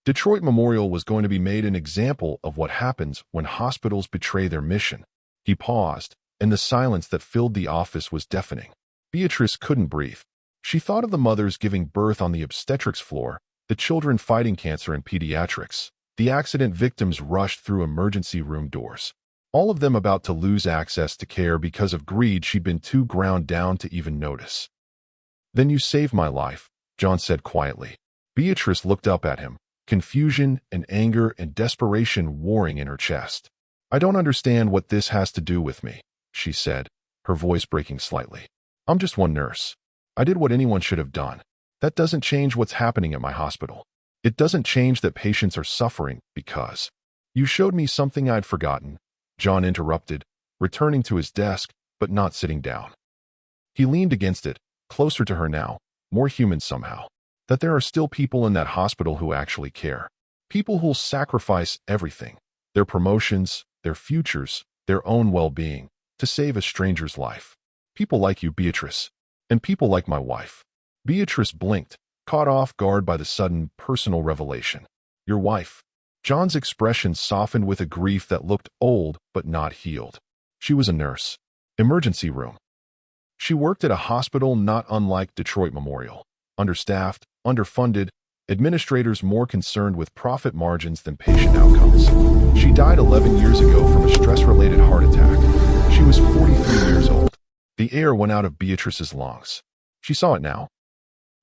Detroit Memorial was going to be made an example of what happens when hospitals betray their mission. He paused, and the silence that filled the office was deafening. Beatrice couldn't breathe. She thought of the mothers giving birth on the obstetrics floor, the children fighting cancer in pediatrics, the accident victims rushed through emergency room doors. All of them about to lose access to care because of greed she'd been too ground down to even notice. Then you saved my life, John said quietly. Beatrice looked up at him, confusion and anger and desperation warring in her chest. "I don't understand what this has to do with me," she said, her voice breaking slightly. "I'm just one nurse. I did what anyone should have done. That doesn't change what's happening at my hospital. It doesn't change that patients are suffering because—" "You showed me something I'd forgotten," John interrupted, returning to his desk, but not sitting down. He leaned against it, closer to her now, more human somehow. "That there are still people in that hospital who actually care. People who'll sacrifice everything, their promotions, their futures, their own well-being, to save a stranger's life. People like you, Beatrice, and people like my wife." Beatrice blinked, caught off guard by the sudden personal revelation. "Your wife?" John's expression softened with a grief that looked old but not healed. "She was a nurse. Emergency room. She worked at a hospital not unlike Detroit Memorial. Understaffed, underfunded, administrators more concerned with profit margins than patient outcomes. She died 11 years ago from a stress-related heart attack. She was 43 years old." The air went out of Beatrice's lungs. She saw it now.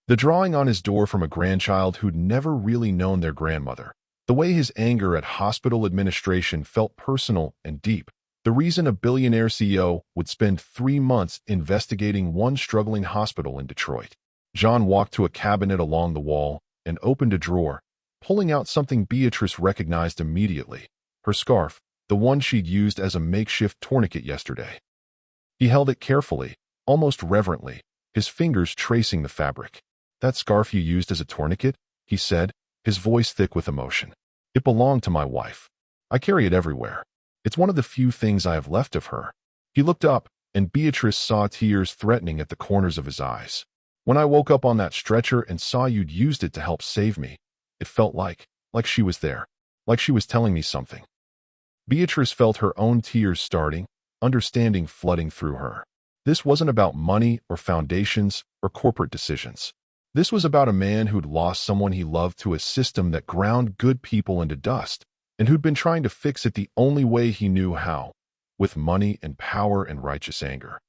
The drawing on his door from a grandchild who'd never really known their grandmother. The way his anger at hospital administration felt personal and deep. The reason a billionaire CEO would spend 3 months investigating one struggling hospital in Detroit. John walked to a cabinet along the wall and opened a drawer, pulling out something Beatrice recognized immediately. Her scarf, the one she'd used as a makeshift tourniquet yesterday. He held it carefully, almost reverently, his fingers tracing the fabric. "That scarf you used as a tourniquet?" he said, his voice thick with emotion. "It belonged to my wife. I carry it everywhere. It's one of the few things I have left of her." He looked up, and Beatrice saw tears threatening at the corners of his eyes. "When I woke up on that stretcher and saw you'd used it to help save me, it felt like she was there, like she was telling me something." Beatrice felt her own tears starting, understanding flooding through her. This wasn't about money or foundations or corporate decisions. This was about a man who'd lost someone he loved to a system that ground good people into dust, and who'd been trying to fix it the only way he knew how, with money and power and righteous anger.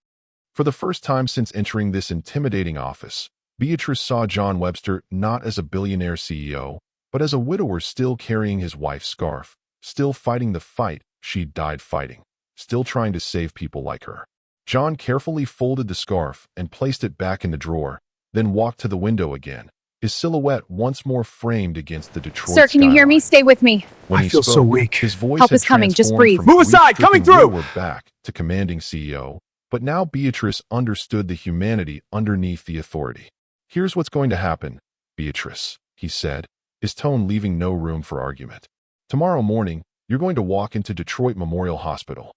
For the first time since entering this intimidating office, Beatrice saw John Webster not as a billionaire CEO, but as a widower still carrying his wife's scarf, still fighting the fight she'd died fighting, still trying to save people like her. John carefully folded the scarf and placed it back in the drawer, then walked to the window again, his silhouette once more framed against the Detroit Sir, can you hear me? skyline. Stay with me. When I he feel spoke, so weak. his voice Help had is coming, just transformed breathe. from Move aside, grief-stricken coming through! widower back to commanding CEO, but now Beatrice understood the humanity underneath the authority. "Here's what's going to happen, Beatrice," he said, his tone leaving no room for argument. "Tomorrow morning, you're going to walk into Detroit Memorial Hospital."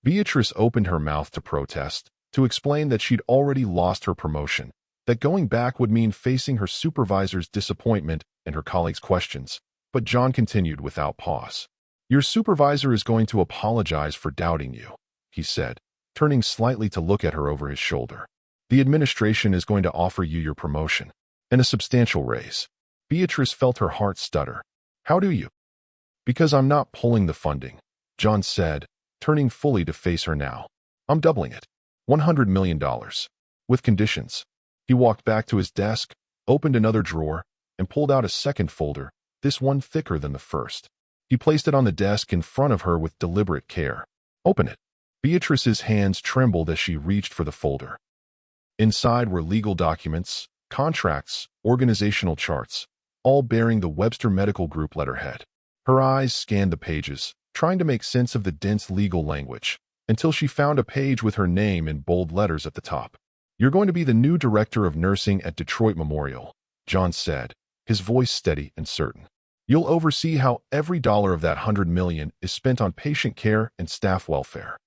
Beatrice opened her mouth to protest, to explain that she'd already lost her promotion, that going back would mean facing her supervisor's disappointment and her colleagues' questions. But John continued without pause. "Your supervisor is going to apologize for doubting you," he said, turning slightly to look at her over his shoulder. "The administration is going to offer you your promotion, and a substantial raise." Beatrice felt her heart stutter. "How do you?" "Because I'm not pulling the funding," John said, turning fully to face her now. "I'm doubling it. $100 million. With conditions." He walked back to his desk, opened another drawer, and pulled out a second folder, this one thicker than the first. He placed it on the desk in front of her with deliberate care. "Open it." Beatrice's hands trembled as she reached for the folder. Inside were legal documents, contracts, organizational charts, all bearing the Webster Medical Group letterhead. Her eyes scanned the pages, trying to make sense of the dense legal language, until she found a page with her name in bold letters at the top. "You're going to be the new director of nursing at Detroit Memorial," John said, his voice steady and certain. "You'll oversee how every dollar of that $100 million is spent on patient care and staff welfare.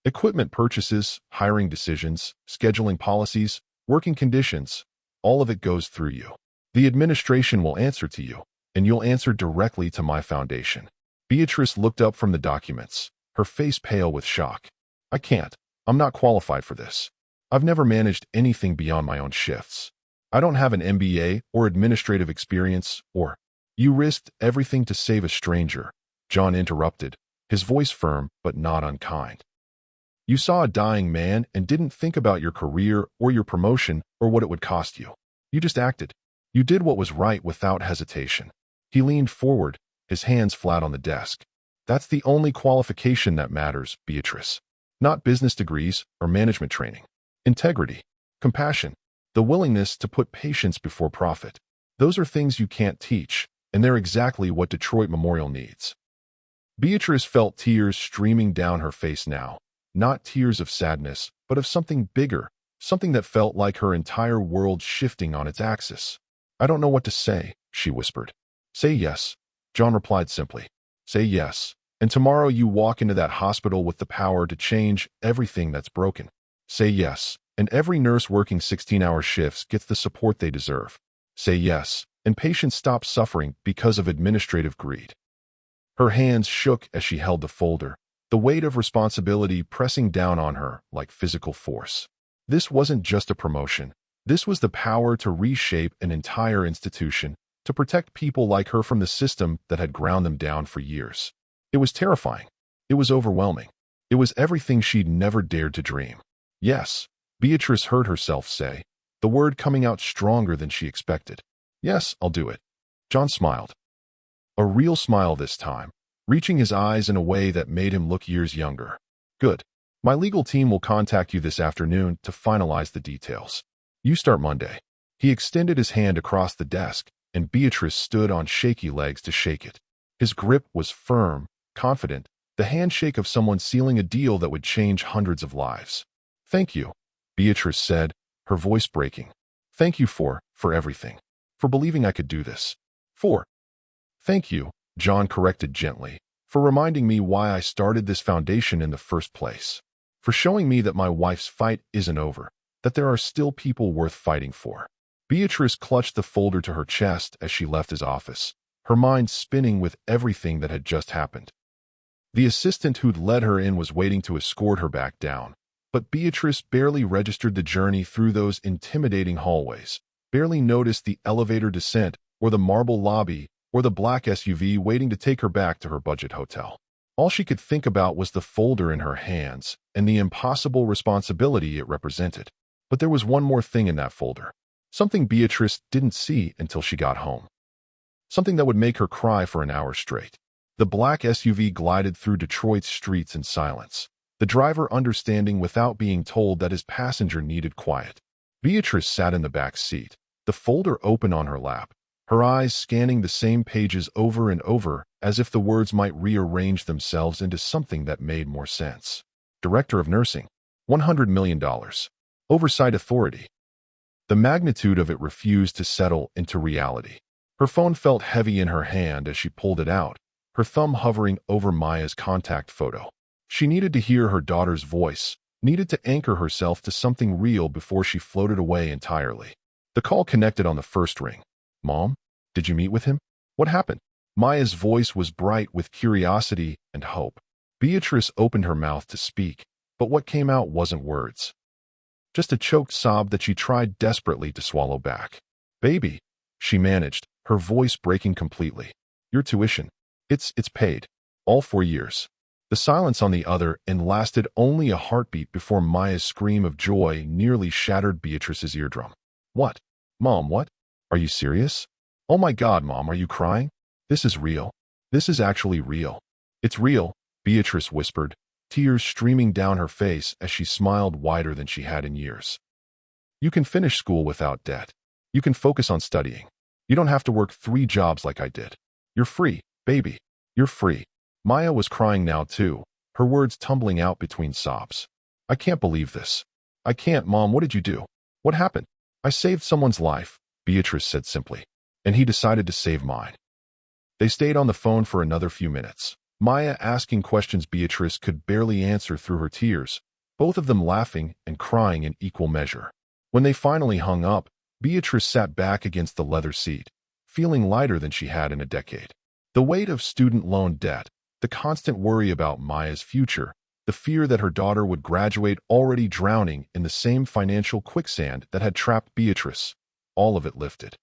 Equipment purchases, hiring decisions, scheduling policies, working conditions, all of it goes through you. The administration will answer to you, and you'll answer directly to my foundation." Beatrice looked up from the documents, her face pale with shock. "I can't. I'm not qualified for this. I've never managed anything beyond my own shifts. I don't have an MBA or administrative experience or—" "You risked everything to save a stranger," John interrupted, his voice firm but not unkind. "You saw a dying man and didn't think about your career or your promotion or what it would cost you. You just acted. You did what was right without hesitation. He leaned forward, his hands flat on the desk. That's the only qualification that matters, Beatrice. Not business degrees or management training. Integrity, compassion, the willingness to put patience before profit. Those are things you can't teach, and they're exactly what Detroit Memorial needs. Beatrice felt tears streaming down her face now, not tears of sadness, but of something bigger, something that felt like her entire world shifting on its axis. I don't know what to say, she whispered. Say yes, John replied simply. Say yes, and tomorrow you walk into that hospital with the power to change everything that's broken. Say yes, and every nurse working 16-hour shifts gets the support they deserve. Say yes, and patients stop suffering because of administrative greed. Her hands shook as she held the folder, the weight of responsibility pressing down on her like physical force. This wasn't just a promotion. This was the power to reshape an entire institution, to protect people like her from the system that had ground them down for years. It was terrifying. It was overwhelming. It was everything she'd never dared to dream. Yes, Beatrice heard herself say, the word coming out stronger than she expected. Yes, I'll do it. John smiled. A real smile this time, reaching his eyes in a way that made him look years younger. Good. My legal team will contact you this afternoon to finalize the details. You start Monday. He extended his hand across the desk, and Beatrice stood on shaky legs to shake it. His grip was firm, confident, the handshake of someone sealing a deal that would change hundreds of lives. Thank you, Beatrice said, her voice breaking. Thank you for everything. For believing I could do this. Thank you, John corrected gently, for reminding me why I started this foundation in the first place. For showing me that my wife's fight isn't over, that there are still people worth fighting for. Beatrice clutched the folder to her chest as she left his office, her mind spinning with everything that had just happened. The assistant who'd led her in was waiting to escort her back down, but Beatrice barely registered the journey through those intimidating hallways, barely noticed the elevator descent or the marble lobby or the black SUV waiting to take her back to her budget hotel. All she could think about was the folder in her hands and the impossible responsibility it represented. But there was one more thing in that folder. Something Beatrice didn't see until she got home. Something that would make her cry for an hour straight. The black SUV glided through Detroit's streets in silence, the driver understanding without being told that his passenger needed quiet. Beatrice sat in the back seat, the folder open on her lap, her eyes scanning the same pages over and over as if the words might rearrange themselves into something that made more sense. Director of Nursing, $100 million. Oversight Authority. The magnitude of it refused to settle into reality. Her phone felt heavy in her hand as she pulled it out, her thumb hovering over Maya's contact photo. She needed to hear her daughter's voice, needed to anchor herself to something real before she floated away entirely. The call connected on the first ring. Mom? Did you meet with him? What happened? Maya's voice was bright with curiosity and hope. Beatrice opened her mouth to speak, but what came out wasn't words. Just a choked sob that she tried desperately to swallow back. Baby, she managed, her voice breaking completely. Your tuition. It's paid. All 4 years. The silence on the other end lasted only a heartbeat before Maya's scream of joy nearly shattered Beatrice's eardrum. What? Mom, what? Are you serious? Oh my God, Mom, are you crying? This is real. This is actually real. It's real, Beatrice whispered, tears streaming down her face as she smiled wider than she had in years. You can finish school without debt. You can focus on studying. You don't have to work 3 jobs like I did. You're free, baby. You're free. Maya was crying now too, her words tumbling out between sobs. I can't believe this. I can't, Mom, what did you do? What happened? I saved someone's life, Beatrice said simply. And he decided to save mine. They stayed on the phone for another few minutes, Maya asking questions Beatrice could barely answer through her tears, both of them laughing and crying in equal measure. When they finally hung up, Beatrice sat back against the leather seat, feeling lighter than she had in a decade. The weight of student loan debt, the constant worry about Maya's future, the fear that her daughter would graduate already drowning in the same financial quicksand that had trapped Beatrice, all of it lifted.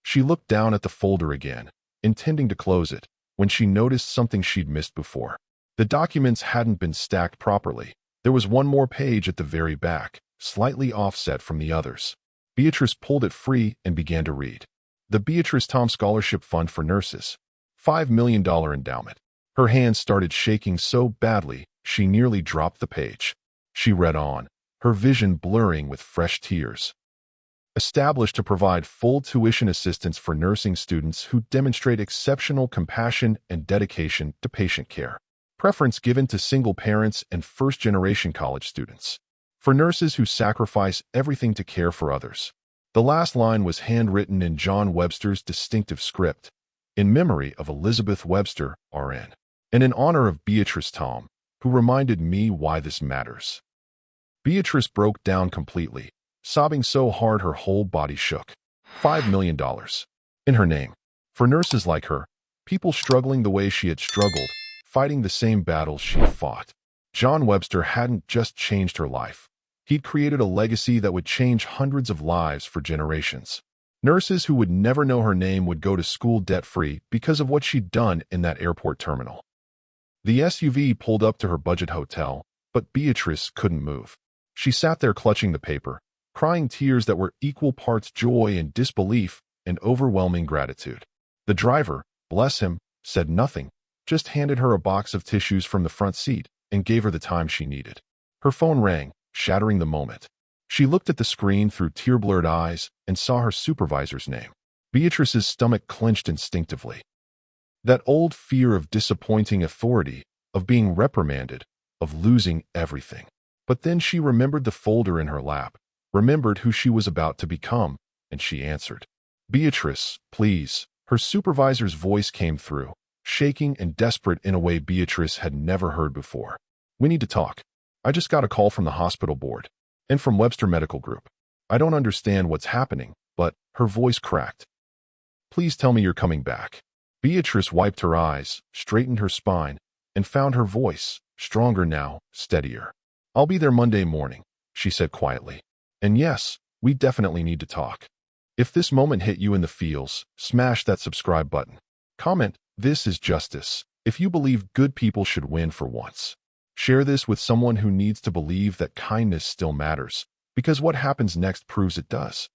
She looked down at the folder again, intending to close it, when she noticed something she'd missed before. The documents hadn't been stacked properly. There was one more page at the very back, slightly offset from the others. Beatrice pulled it free and began to read. The Beatrice Tom Scholarship Fund for Nurses. $5 million endowment. Her hands started shaking so badly, she nearly dropped the page. She read on, her vision blurring with fresh tears. Established to provide full tuition assistance for nursing students who demonstrate exceptional compassion and dedication to patient care. Preference given to single parents and first-generation college students. For nurses who sacrifice everything to care for others. The last line was handwritten in John Webster's distinctive script, in memory of Elizabeth Webster, RN, and in honor of Beatrice Tom, who reminded me why this matters. Beatrice broke down completely, sobbing so hard her whole body shook. $5 million. In her name. For nurses like her, people struggling the way she had struggled, fighting the same battles she'd fought. John Webster hadn't just changed her life. He'd created a legacy that would change hundreds of lives for generations. Nurses who would never know her name would go to school debt-free because of what she'd done in that airport terminal. The SUV pulled up to her budget hotel, but Beatrice couldn't move. She sat there clutching the paper, crying tears that were equal parts joy and disbelief and overwhelming gratitude. The driver, bless him, said nothing, just handed her a box of tissues from the front seat and gave her the time she needed. Her phone rang, shattering the moment. She looked at the screen through tear-blurred eyes and saw her supervisor's name. Beatrice's stomach clenched instinctively. That old fear of disappointing authority, of being reprimanded, of losing everything. But then she remembered the folder in her lap, remembered who she was about to become, and she answered. Beatrice, please. Her supervisor's voice came through, shaking and desperate in a way Beatrice had never heard before. We need to talk. I just got a call from the hospital board. And from Webster Medical Group. I don't understand what's happening, but her voice cracked. Please tell me you're coming back. Beatrice wiped her eyes, straightened her spine, and found her voice, stronger now, steadier. I'll be there Monday morning, she said quietly. And yes, we definitely need to talk. If this moment hit you in the feels, smash that subscribe button. Comment, this is justice, if you believe good people should win for once. Share this with someone who needs to believe that kindness still matters, because what happens next proves it does.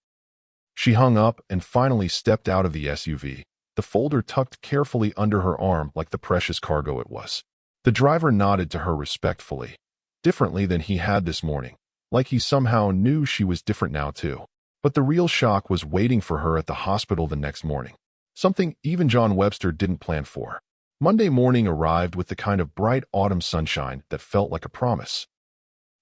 She hung up and finally stepped out of the SUV, the folder tucked carefully under her arm like the precious cargo it was. The driver nodded to her respectfully, differently than he had this morning, like he somehow knew she was different now too. But the real shock was waiting for her at the hospital the next morning, something even John Webster didn't plan for. Monday morning arrived with the kind of bright autumn sunshine that felt like a promise.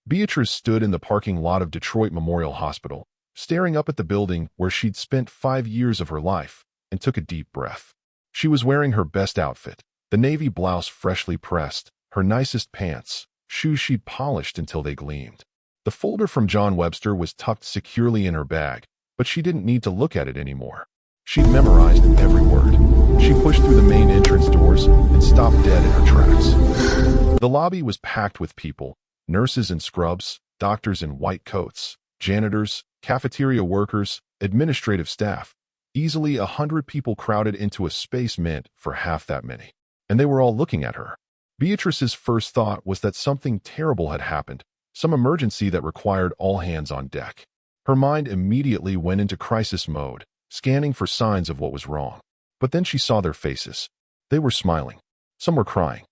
Beatrice stood in the parking lot of Detroit Memorial Hospital, staring up at the building where she'd spent 5 years of her life, and took a deep breath. She was wearing her best outfit, the navy blouse freshly pressed, her nicest pants, shoes she'd polished until they gleamed. The folder from John Webster was tucked securely in her bag, but she didn't need to look at it anymore. She'd memorized every word. She pushed through the main entrance doors and stopped dead in her tracks. The lobby was packed with people, nurses in scrubs, doctors in white coats, janitors, cafeteria workers, administrative staff. Easily 100 people crowded into a space meant for half that many. And they were all looking at her. Beatrice's first thought was that something terrible had happened, some emergency that required all hands on deck. Her mind immediately went into crisis mode, scanning for signs of what was wrong. But then she saw their faces. They were smiling. Some were crying.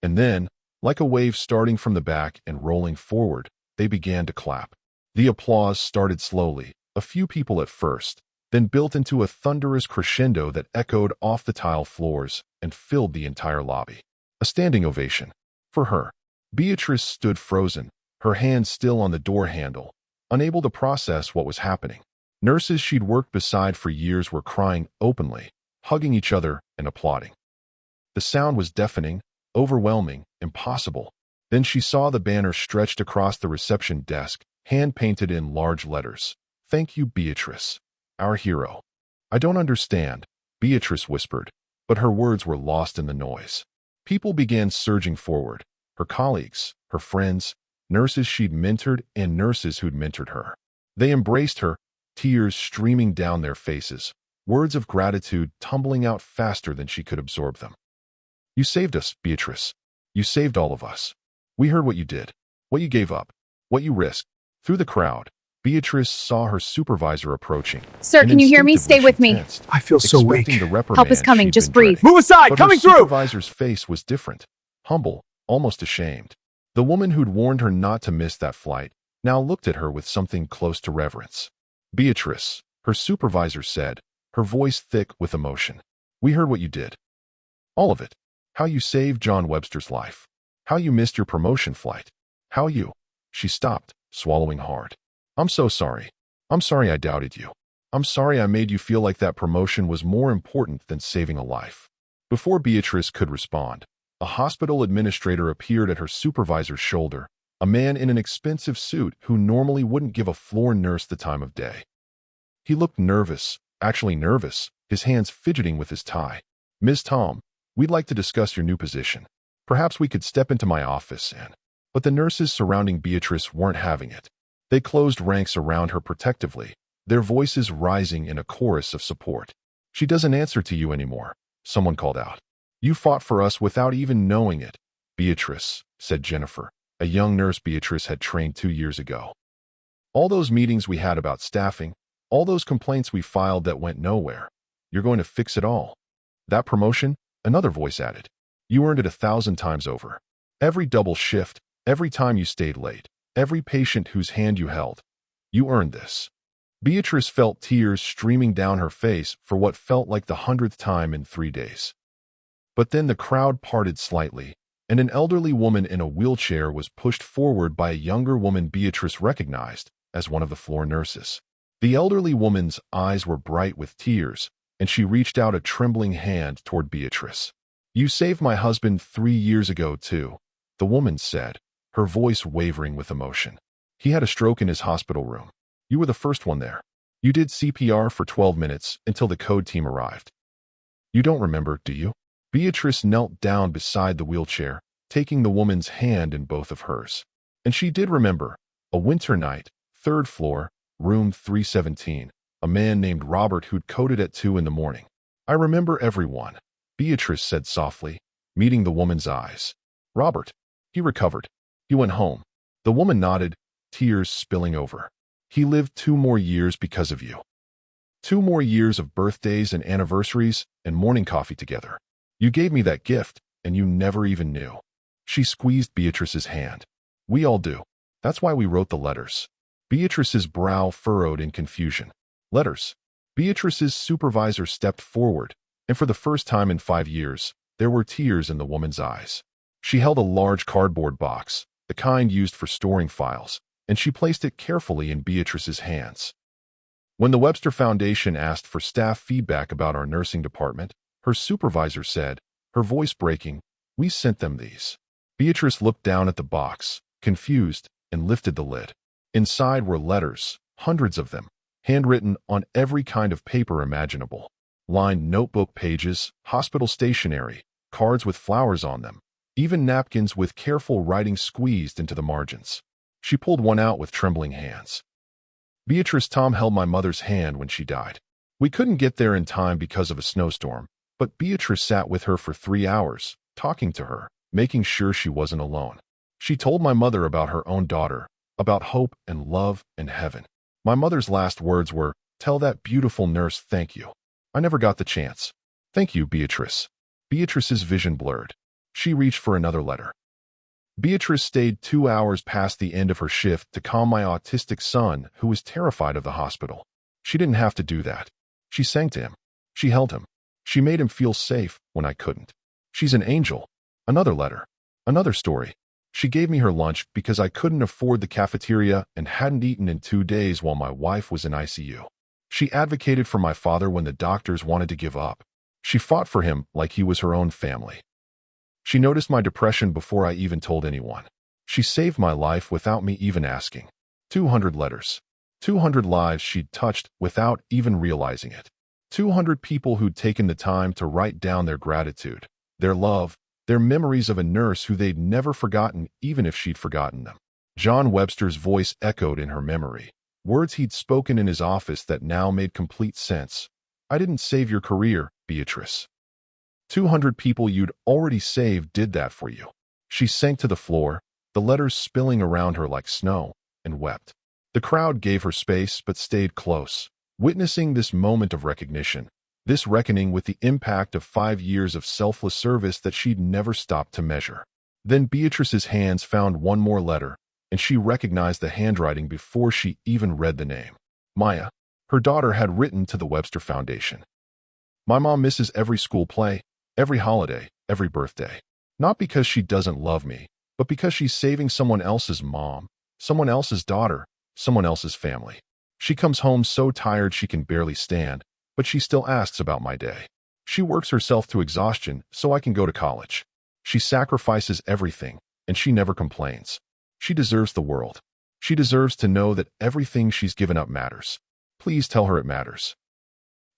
And then, like a wave starting from the back and rolling forward, they began to clap. The applause started slowly, a few people at first, then built into a thunderous crescendo that echoed off the tile floors and filled the entire lobby. A standing ovation. For her. Beatrice stood frozen, her hand still on the door handle, unable to process what was happening. Nurses she'd worked beside for years were crying openly, hugging each other and applauding. The sound was deafening, overwhelming, impossible. Then she saw the banner stretched across the reception desk, hand-painted in large letters. Thank you, Beatrice. Our hero. I don't understand, Beatrice whispered, but her words were lost in the noise. People began surging forward, her colleagues, her friends, nurses she'd mentored and nurses who'd mentored her. They embraced her, tears streaming down their faces, words of gratitude tumbling out faster than she could absorb them. You saved us, Beatrice. You saved all of us. We heard what you did, what you gave up, what you risked. Through the crowd, Beatrice saw her supervisor approaching. Sir, and can you hear me? instinctively Stay with she me. tensed, I feel so weak. expecting the reprimand Help is coming. she'd Just been breathe. dreading. Move aside! But Coming her through! supervisor's face was different, humble, almost ashamed. The woman who'd warned her not to miss that flight now looked at her with something close to reverence. Beatrice, her supervisor said, her voice thick with emotion. We heard what you did. All of it. How you saved John Webster's life. How you missed your promotion flight. How you... She stopped, swallowing hard. I'm so sorry. I'm sorry I doubted you. I'm sorry I made you feel like that promotion was more important than saving a life. Before Beatrice could respond, a hospital administrator appeared at her supervisor's shoulder, a man in an expensive suit who normally wouldn't give a floor nurse the time of day. He looked nervous, actually nervous, his hands fidgeting with his tie. Ms. Tom, we'd like to discuss your new position. Perhaps we could step into my office and... But the nurses surrounding Beatrice weren't having it. They closed ranks around her protectively, their voices rising in a chorus of support. She doesn't answer to you anymore, someone called out. You fought for us without even knowing it. Beatrice, said Jennifer, a young nurse Beatrice had trained 2 years ago. All those meetings we had about staffing, all those complaints we filed that went nowhere. You're going to fix it all. That promotion, another voice added. You earned it 1,000 times over. Every double shift, every time you stayed late, every patient whose hand you held. You earned this. Beatrice felt tears streaming down her face for what felt like the 100th time in 3 days. But then the crowd parted slightly, and an elderly woman in a wheelchair was pushed forward by a younger woman Beatrice recognized as one of the floor nurses. The elderly woman's eyes were bright with tears, and she reached out a trembling hand toward Beatrice. You saved my husband 3 years ago, too, the woman said, her voice wavering with emotion. He had a stroke in his hospital room. You were the first one there. You did CPR for 12 minutes until the code team arrived. You don't remember, do you? Beatrice knelt down beside the wheelchair, taking the woman's hand in both of hers. And she did remember. A winter night, 3rd floor, room 317, a man named Robert who'd coded at 2 in the morning. I remember everyone, Beatrice said softly, meeting the woman's eyes. Robert. He recovered. He went home. The woman nodded, tears spilling over. He lived 2 more years because of you. 2 more years of birthdays and anniversaries and morning coffee together. You gave me that gift, and you never even knew. She squeezed Beatrice's hand. We all do. That's why we wrote the letters. Beatrice's brow furrowed in confusion. Letters. Beatrice's supervisor stepped forward, and for the first time in 5 years, there were tears in the woman's eyes. She held a large cardboard box, the kind used for storing files, and she placed it carefully in Beatrice's hands. When the Webster Foundation asked for staff feedback about our nursing department, her supervisor said, her voice breaking, we sent them these. Beatrice looked down at the box, confused, and lifted the lid. Inside were letters, hundreds of them, handwritten on every kind of paper imaginable. Lined notebook pages, hospital stationery, cards with flowers on them, even napkins with careful writing squeezed into the margins. She pulled one out with trembling hands. Beatrice, Tom held my mother's hand when she died. We couldn't get there in time because of a snowstorm, but Beatrice sat with her for 3 hours, talking to her, making sure she wasn't alone. She told my mother about her own daughter, about hope and love and heaven. My mother's last words were, tell that beautiful nurse thank you. I never got the chance. Thank you, Beatrice. Beatrice's vision blurred. She reached for another letter. Beatrice stayed 2 hours past the end of her shift to calm my autistic son, who was terrified of the hospital. She didn't have to do that. She sang to him. She held him. She made him feel safe when I couldn't. She's an angel. Another letter. Another story. She gave me her lunch because I couldn't afford the cafeteria and hadn't eaten in 2 days while my wife was in ICU. She advocated for my father when the doctors wanted to give up. She fought for him like he was her own family. She noticed my depression before I even told anyone. She saved my life without me even asking. 200 letters. 200 lives she'd touched without even realizing it. 200 people who'd taken the time to write down their gratitude, their love, their memories of a nurse who they'd never forgotten even if she'd forgotten them. John Webster's voice echoed in her memory, words he'd spoken in his office that now made complete sense. I didn't save your career, Beatrice. 200 people you'd already saved did that for you. She sank to the floor, the letters spilling around her like snow, and wept. The crowd gave her space but stayed close, witnessing this moment of recognition, this reckoning with the impact of 5 years of selfless service that she'd never stopped to measure. Then Beatrice's hands found one more letter, and she recognized the handwriting before she even read the name. Maya, her daughter, had written to the Webster Foundation. My mom misses every school play, every holiday, every birthday. Not because she doesn't love me, but because she's saving someone else's mom, someone else's daughter, someone else's family. She comes home so tired she can barely stand, but she still asks about my day. She works herself to exhaustion so I can go to college. She sacrifices everything, and she never complains. She deserves the world. She deserves to know that everything she's given up matters. Please tell her it matters.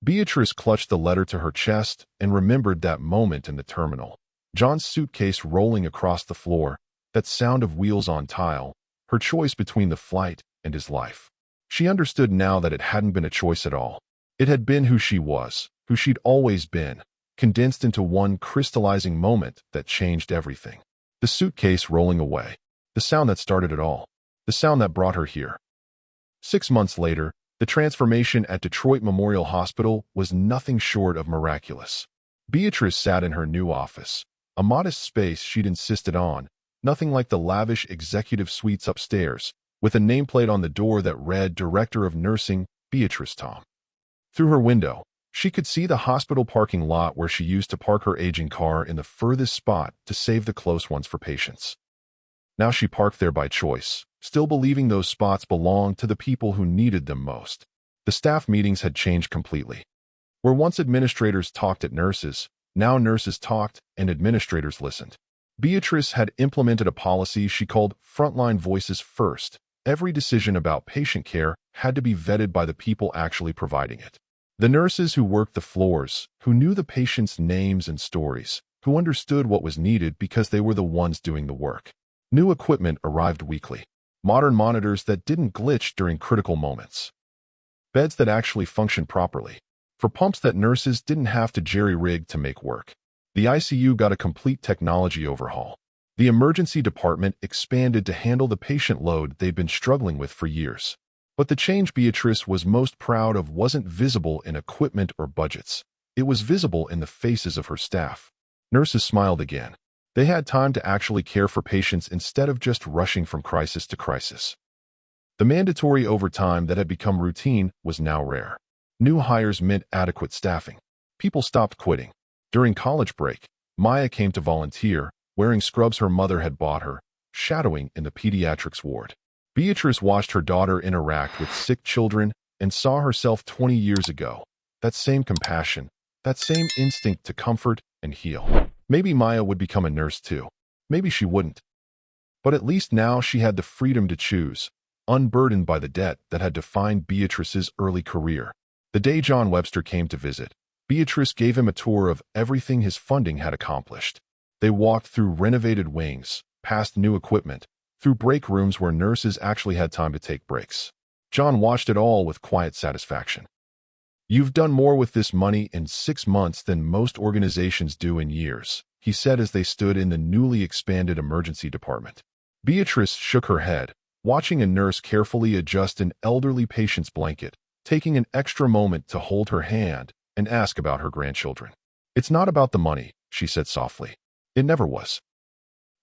Beatrice clutched the letter to her chest and remembered that moment in the terminal. John's suitcase rolling across the floor, that sound of wheels on tile, her choice between the flight and his life. She understood now that it hadn't been a choice at all. It had been who she was, who she'd always been, condensed into one crystallizing moment that changed everything. The suitcase rolling away. The sound that started it all. The sound that brought her here. 6 months later, the transformation at Detroit Memorial Hospital was nothing short of miraculous. Beatrice sat in her new office, a modest space she'd insisted on, nothing like the lavish executive suites upstairs, with a nameplate on the door that read Director of Nursing, Beatrice Tom. Through her window, she could see the hospital parking lot where she used to park her aging car in the furthest spot to save the close ones for patients. Now she parked there by choice, still believing those spots belonged to the people who needed them most. The staff meetings had changed completely. Where once administrators talked at nurses, now nurses talked and administrators listened. Beatrice had implemented a policy she called frontline voices first. Every decision about patient care had to be vetted by the people actually providing it. The nurses who worked the floors, who knew the patients' names and stories, who understood what was needed because they were the ones doing the work. New equipment arrived weekly. Modern monitors that didn't glitch during critical moments. Beds that actually functioned properly. For pumps that nurses didn't have to jerry-rig to make work. The ICU got a complete technology overhaul. The emergency department expanded to handle the patient load they'd been struggling with for years. But the change Beatrice was most proud of wasn't visible in equipment or budgets. It was visible in the faces of her staff. Nurses smiled again. They had time to actually care for patients instead of just rushing from crisis to crisis. The mandatory overtime that had become routine was now rare. New hires meant adequate staffing. People stopped quitting. During college break, Maya came to volunteer, wearing scrubs her mother had bought her, shadowing in the pediatrics ward. Beatrice watched her daughter interact with sick children and saw herself 20 years ago. That same compassion, that same instinct to comfort and heal. Maybe Maya would become a nurse too. Maybe she wouldn't. But at least now she had the freedom to choose, unburdened by the debt that had defined Beatrice's early career. The day John Webster came to visit, Beatrice gave him a tour of everything his funding had accomplished. They walked through renovated wings, past new equipment, through break rooms where nurses actually had time to take breaks. John watched it all with quiet satisfaction. "You've done more with this money in 6 months than most organizations do in years," he said as they stood in the newly expanded emergency department. Beatrice shook her head, watching a nurse carefully adjust an elderly patient's blanket, taking an extra moment to hold her hand and ask about her grandchildren. "It's not about the money," she said softly. "It never was.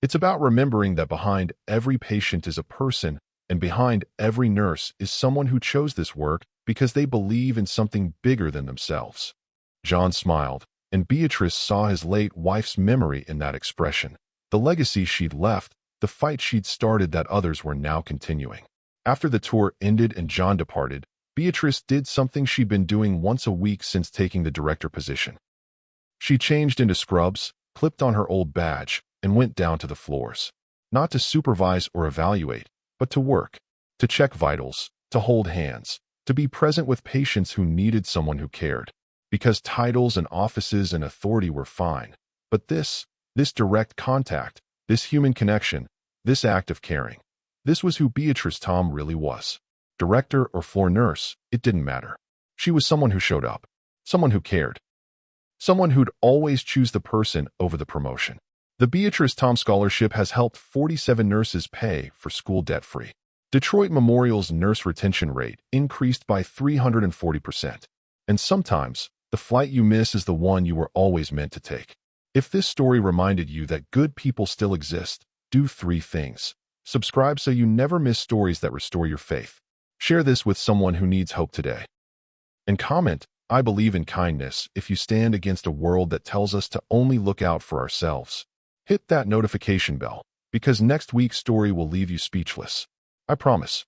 It's about remembering that behind every patient is a person, and behind every nurse is someone who chose this work because they believe in something bigger than themselves." John smiled, and Beatrice saw his late wife's memory in that expression. The legacy she'd left, the fight she'd started that others were now continuing. After the tour ended and John departed, Beatrice did something she'd been doing once a week since taking the director position. She changed into scrubs, clipped on her old badge, and went down to the floors. Not to supervise or evaluate, but to work, to check vitals, to hold hands, to be present with patients who needed someone who cared. Because titles and offices and authority were fine. But this direct contact, this human connection, this act of caring, this was who Beatrice Tom really was. Director or floor nurse, it didn't matter. She was someone who showed up, someone who cared, someone who'd always choose the person over the promotion. The Beatrice Tom Scholarship has helped 47 nurses pay for school debt-free. Detroit Memorial's nurse retention rate increased by 340%. And sometimes, the flight you miss is the one you were always meant to take. If this story reminded you that good people still exist, do 3 things. Subscribe so you never miss stories that restore your faith. Share this with someone who needs hope today. And comment, I believe in kindness, if you stand against a world that tells us to only look out for ourselves. Hit that notification bell, because next week's story will leave you speechless. I promise.